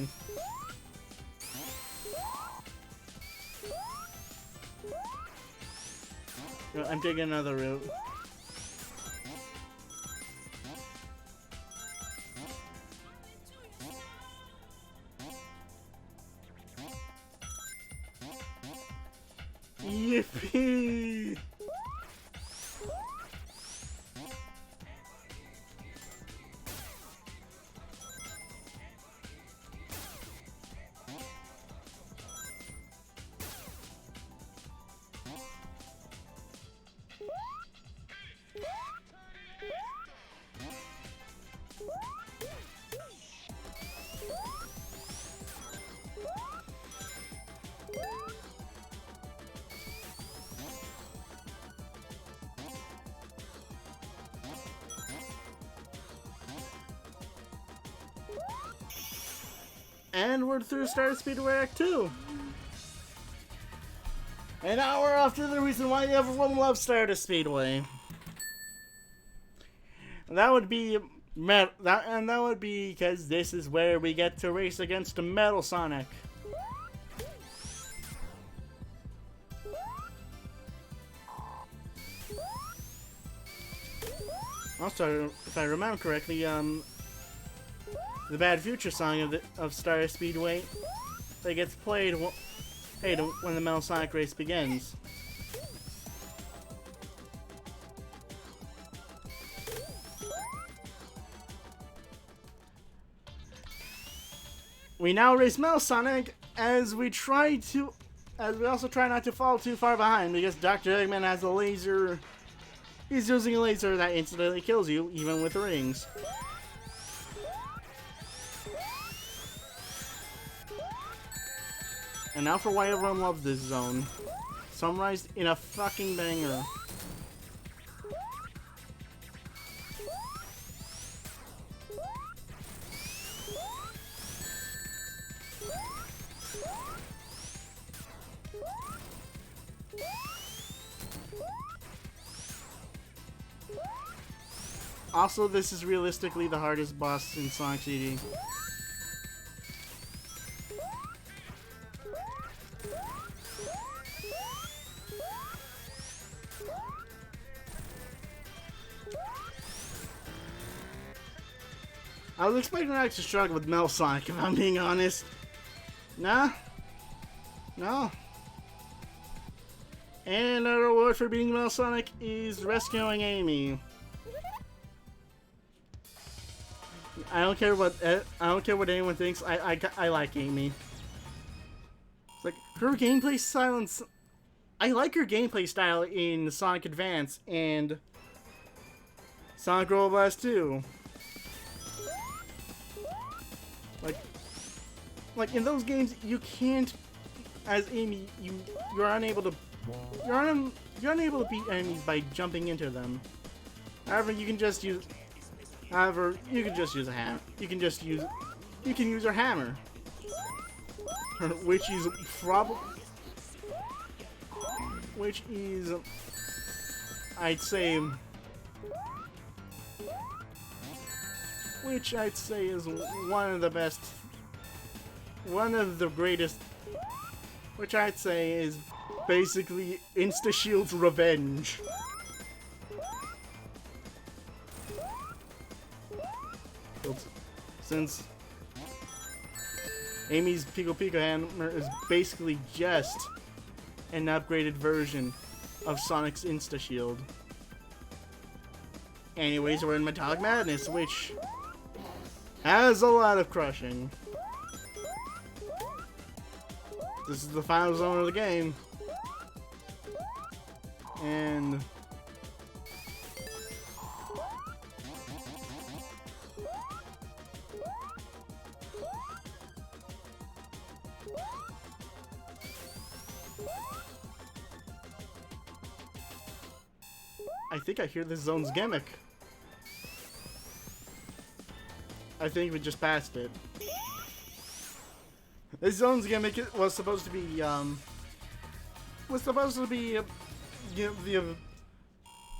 I'm taking another route. Yippee! And we're through Stardust Speedway Act 2. And now we're off to the reason why everyone loves Stardust Speedway. That would be because this is where we get to race against a Metal Sonic. Also, if I remember correctly, the Bad Future song of Stardust Speedway that gets played when the Metal Sonic race begins. We now race Metal Sonic as we also try not to fall too far behind because Dr. Egman has a laser. He's using a laser that instantly kills you, even with rings. And now for why everyone loves this zone. Summarized in a fucking banger. Also, this is realistically the hardest boss in Sonic CD. I was expecting Alex to struggle with Metal Sonic, if I'm being honest. Nah. No. And our reward for beating Metal Sonic is rescuing Amy. I don't care what anyone thinks. I like Amy. It's like her gameplay I like your gameplay style in Sonic Advance and Sonic Roll Blast 2. Like in those games, you can't, as Amy, you're unable to beat enemies by jumping into them. However, you can just use a hammer. You can use your hammer, which is I'd say is one of the best, one of the greatest, which I'd say is basically Insta Shield's revenge. Since Amy's Pico Pico hammer is basically just an upgraded version of Sonic's Insta Shield. Anyways, we're in Metallic Madness, which has a lot of crushing. This is the final zone of the game. And I think I hear this zone's gimmick. I think we just passed it. This zone's gimmick was supposed to be,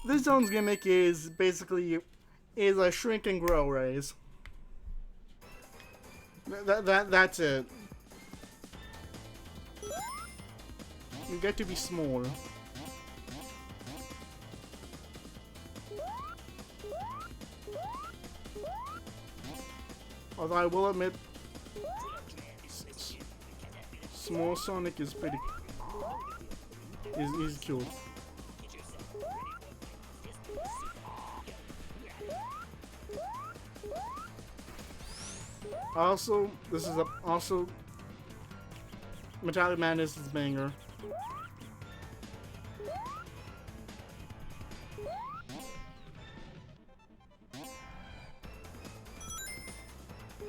this zone's gimmick is basically, a shrink and grow raise. That's it. You get to be small. Although I will admit, small Sonic is pretty, is cute. Also, this is also Metallic Madness is banger.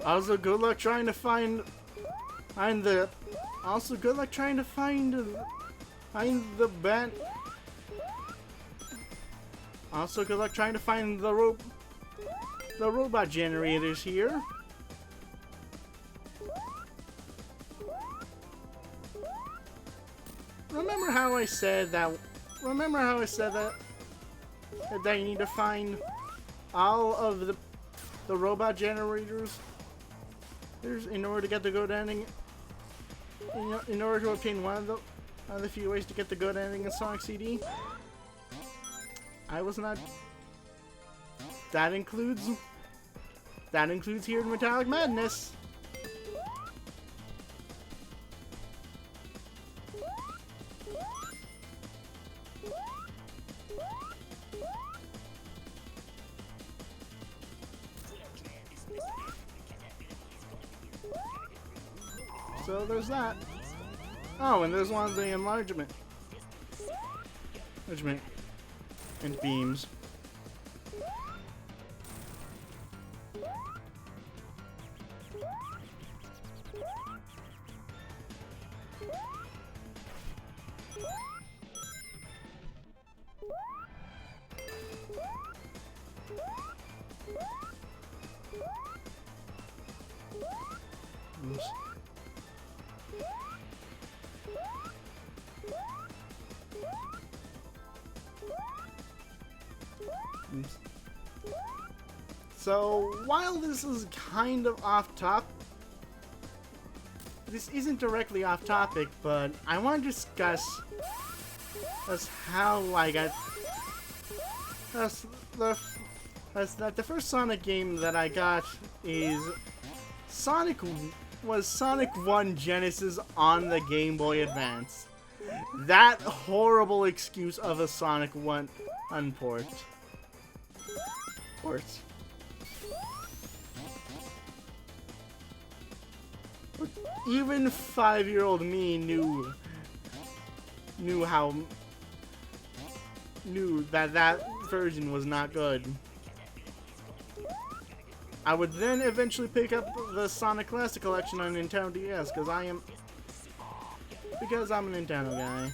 Also, good luck trying to find the band. Also, good luck trying to find the robot generators here. Remember how I said that you need to find all of the robot generators in order to get the good ending. In order to obtain one of the few ways to get the good ending in Sonic CD. I was not. That includes here in Metallic Madness. So there's that. Oh, and there's one of the enlargement and beams. Oops. So, while this is kind of off topic, this isn't directly off topic, but I want to discuss how I got that the first Sonic game that I got is Sonic 1 Genesis on the Game Boy Advance. That horrible excuse of a Sonic 1 port. Even 5-year-old me knew knew that version was not good. I would then eventually pick up the Sonic Classic Collection on Nintendo DS because I'm a Nintendo guy.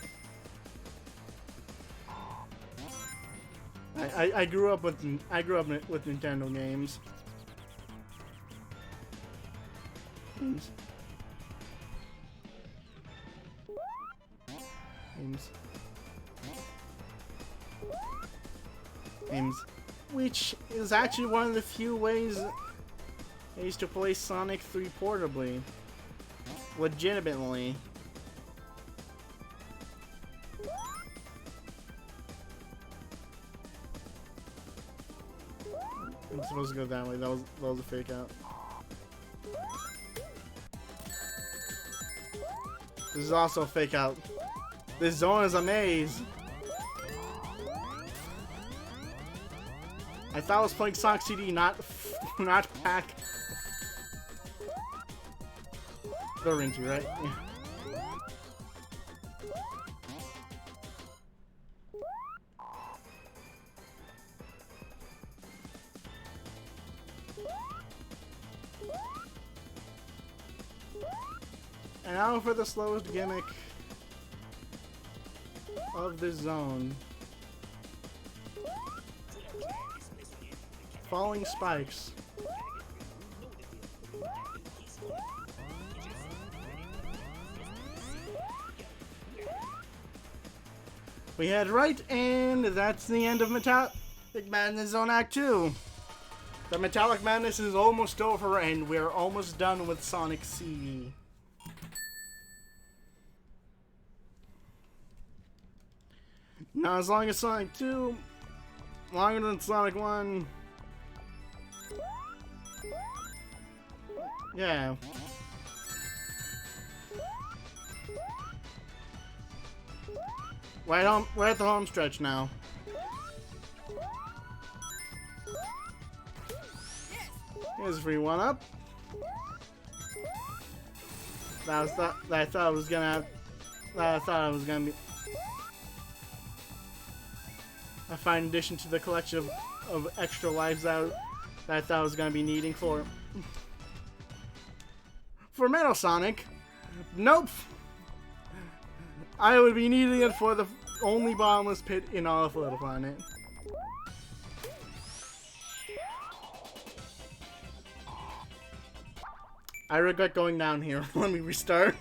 I grew up with Nintendo games. Games. Which is actually one of the few ways I used to play Sonic 3 portably. Legitimately. I'm supposed to go that way. That was a fake out. This is also a fake out. This zone is a maze. I thought I was playing Sonic CD, not Pack. The Rinty, right? Yeah. And now for the slowest gimmick of this zone. Falling spikes. We had right, and that's the end of Metallic Madness Zone Act 2. The Metallic Madness is almost over, and we're almost done with Sonic CD. Now, as long as Sonic 2, longer than Sonic 1. Yeah. We're at the home stretch now. Here's a free one up. I thought I was gonna be a fine addition to the collection of extra lives that I thought I was gonna be needing for Metal Sonic. Nope. I would be needing it for the only bottomless pit in all of Little Planet. I regret going down here. Let me restart.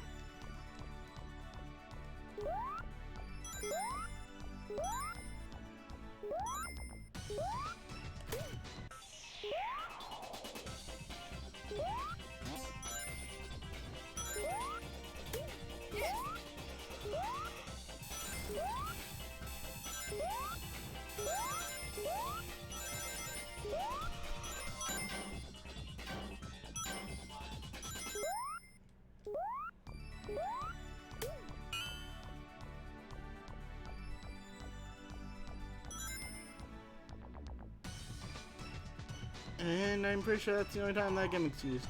And I'm pretty sure that's the only time that gimmick's used.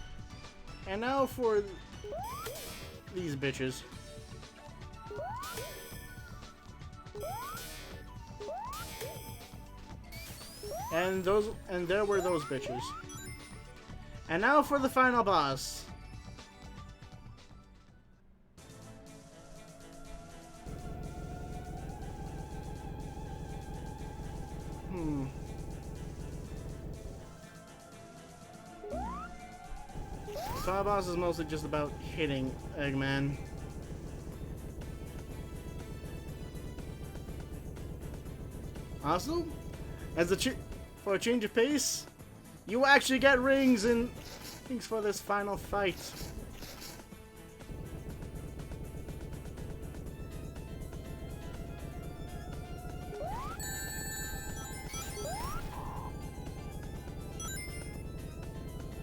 And now for these bitches. And there were those bitches. And now for the final boss. Final boss is mostly just about hitting Eggman. Also, for a change of pace, you actually get rings for this final fight.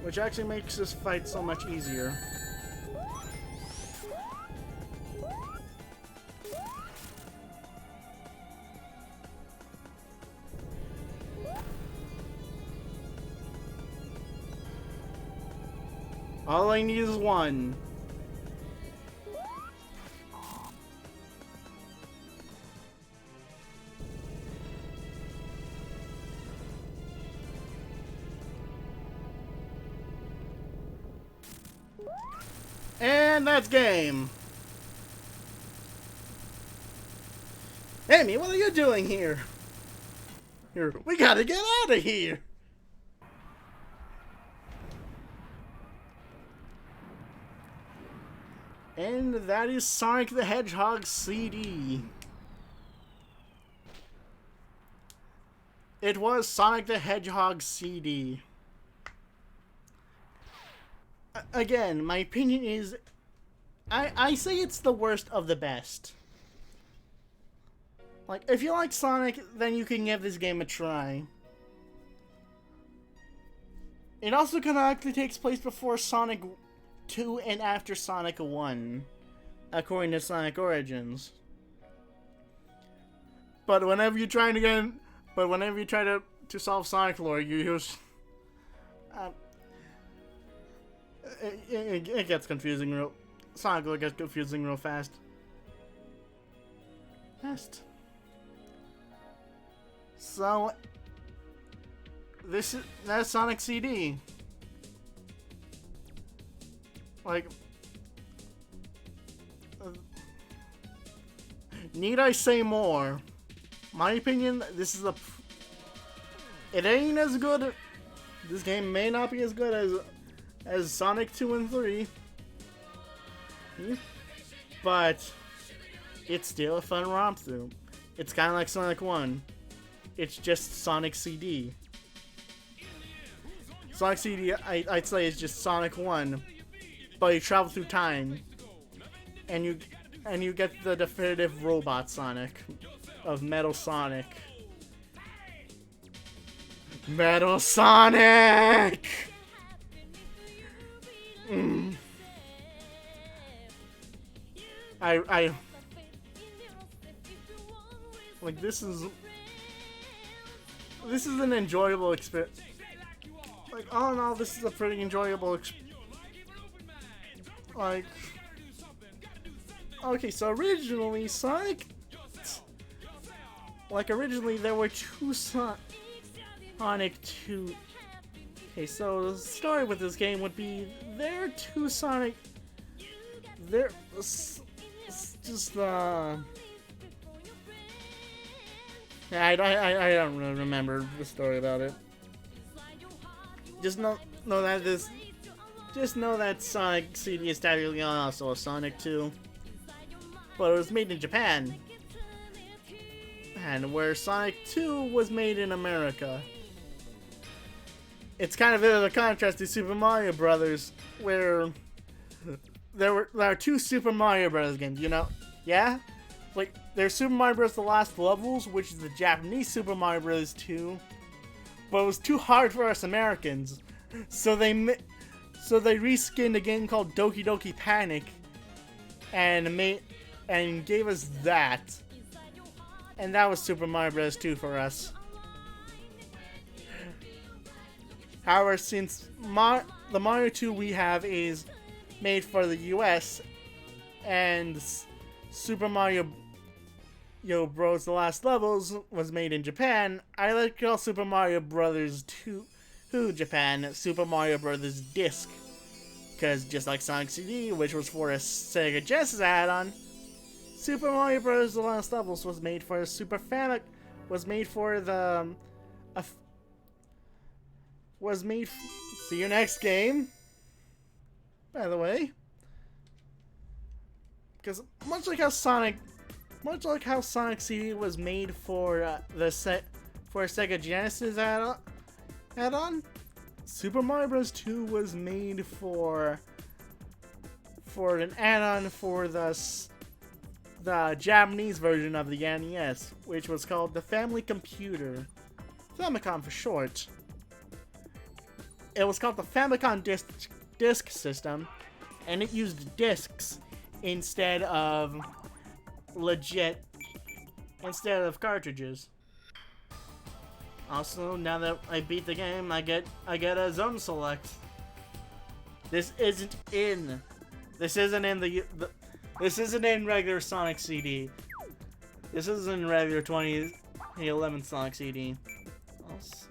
Which actually makes this fight so much easier. All I need is one. And that's game. Amy, what are you doing here? Here, we gotta get out of here. And that is Sonic the Hedgehog CD. It was Sonic the Hedgehog CD. Again, my opinion is, I say it's the worst of the best. Like, if you like Sonic, then you can give this game a try. It also canonically takes place before Sonic 2 and after Sonic 1, according to Sonic Origins. But whenever you're trying to to solve Sonic lore, you use it gets confusing real. Sonic lore gets confusing real fast. So that's Sonic CD. Like, need I say more? My opinion, this is it ain't as good. This game may not be as good as Sonic 2 and 3, but it's still a fun romp through. It's kind of like Sonic 1. It's just Sonic CD. Sonic CD, I'd say, is just Sonic 1, but you travel through time, and you get the definitive robot Sonic of Metal Sonic. Metal Sonic! I like, this is an enjoyable experience. Like, all in all, this is a pretty enjoyable like, okay, so originally Sonic, originally there were two Sonic 2. Okay, so the story with this game would be there are two Sonic. I don't really remember the story about it. Just know that Sonic CD is technically also a Sonic 2, but it was made in Japan, and where Sonic 2 was made in America. It's kind of a contrast to Super Mario Brothers, where there are two Super Mario Brothers games. You know, yeah. Like, there's Super Mario Bros. The Last Levels, which is the Japanese Super Mario Bros. 2, but it was too hard for us Americans, so they reskinned a game called Doki Doki Panic, and gave us that, and that was Super Mario Bros. 2 for us. However, since the Mario 2 we have is made for the US, and Super Mario Bros. The Last Levels was made in Japan, I like to call Super Mario Brothers 2 Japan Super Mario Brothers Disc, because just like Sonic CD, which was for a Sega Genesis add-on, Super Mario Bros. The Last Levels was made for a see you next game, by the way, because much like how Sonic CD was made for a Sega Genesis add-on, Super Mario Bros. 2 was made for an add-on for the Japanese version of the NES, which was called the Family Computer, Famicom for short. It was called the Famicom Disk System, and it used discs instead of cartridges. Also, now that I beat the game, I get a zone select. This isn't in regular Sonic CD. This isn't in regular 2011 Sonic CD. Also,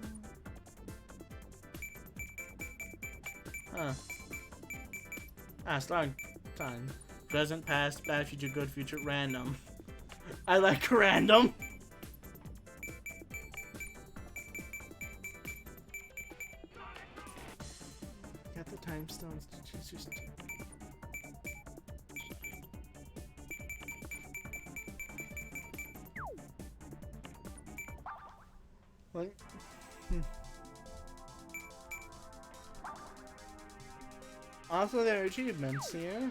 Start time. Present, past, bad, future, good, future, random. I like random. Got the time stones. Just... What? Also, there are achievements here.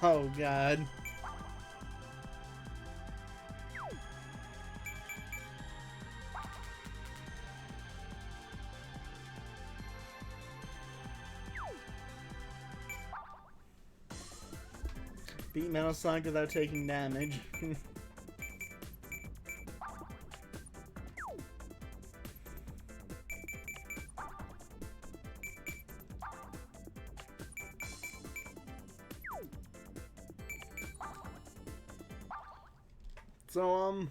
Oh god. Beat Metal Sonic without taking damage. So,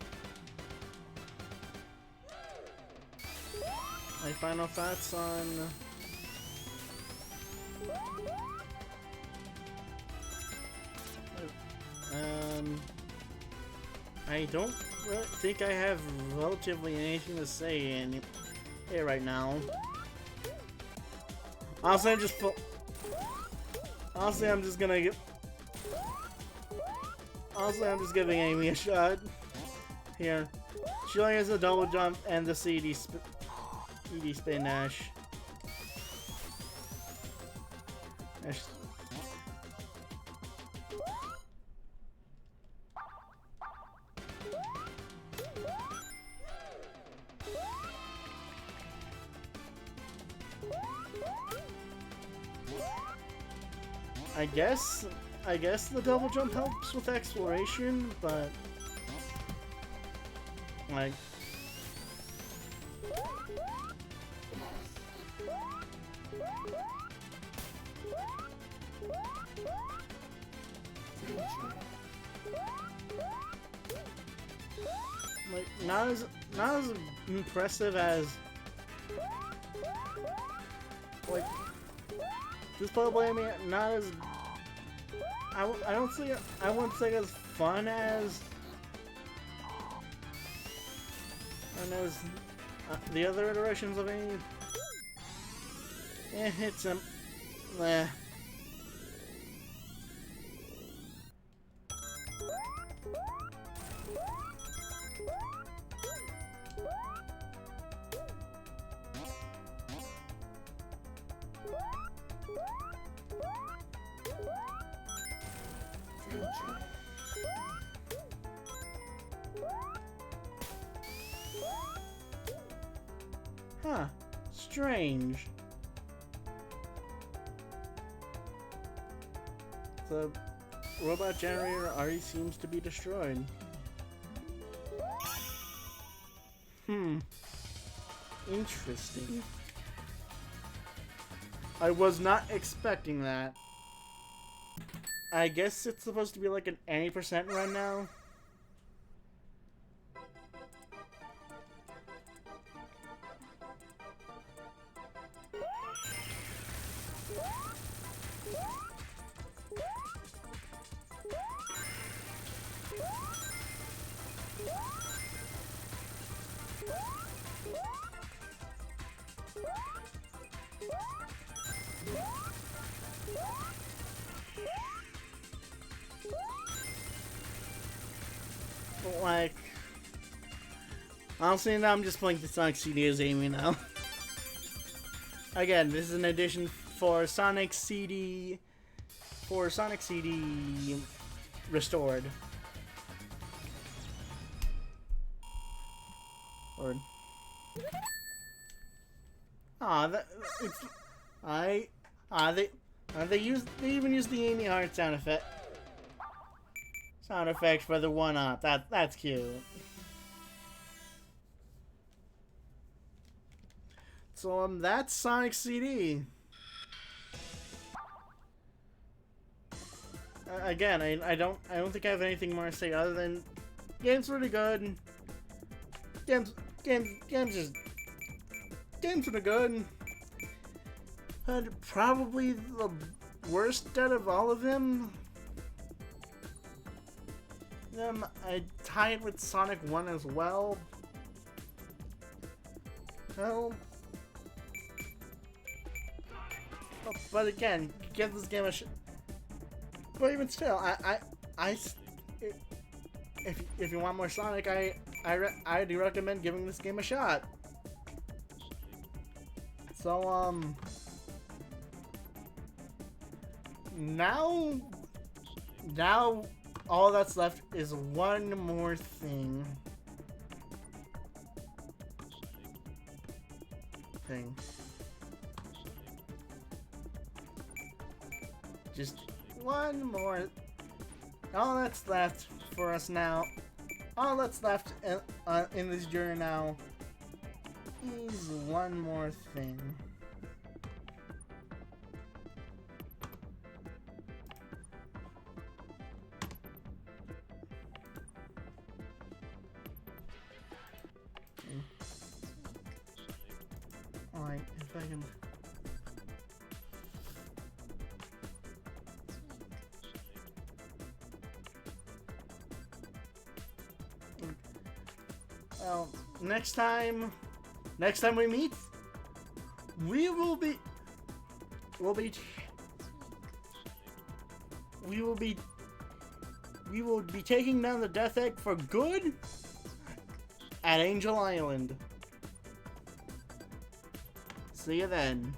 my final thoughts on I don't really think I have relatively anything to say in here right now. Honestly, I'm just gonna get. Honestly, I'm just giving Amy a shot. Here. She only has a double jump and the CD spin dash. I guess the double jump helps with exploration, but like not as impressive as like this probably not as I wouldn't say as fun as the other iterations of any. It's meh. Huh. Strange. The robot generator already seems to be destroyed. Interesting. I was not expecting that. I guess it's supposed to be like an any % run now. Like, honestly, now I'm just playing the Sonic CD as Amy now. Again, this is an edition for Sonic CD for Sonic CD Restored. Or it's they even use the Amy Heart sound effect for the 1-up. That's cute. So that's Sonic CD. Again, I don't think I have anything more to say other than game's really good. Game's really good. But probably the worst out of all of them. I tie it with Sonic 1 as well. Well, but again, give this game a shot. But even still, if you want more Sonic, I do recommend giving this game a shot. So now all that's left is one more thing. Just one more. All that's left for us now. All that's left in this journey now is one more thing. Alright, if I can... Well, next time we meet, we will be taking down the Death Egg for good at Angel Island. See you then.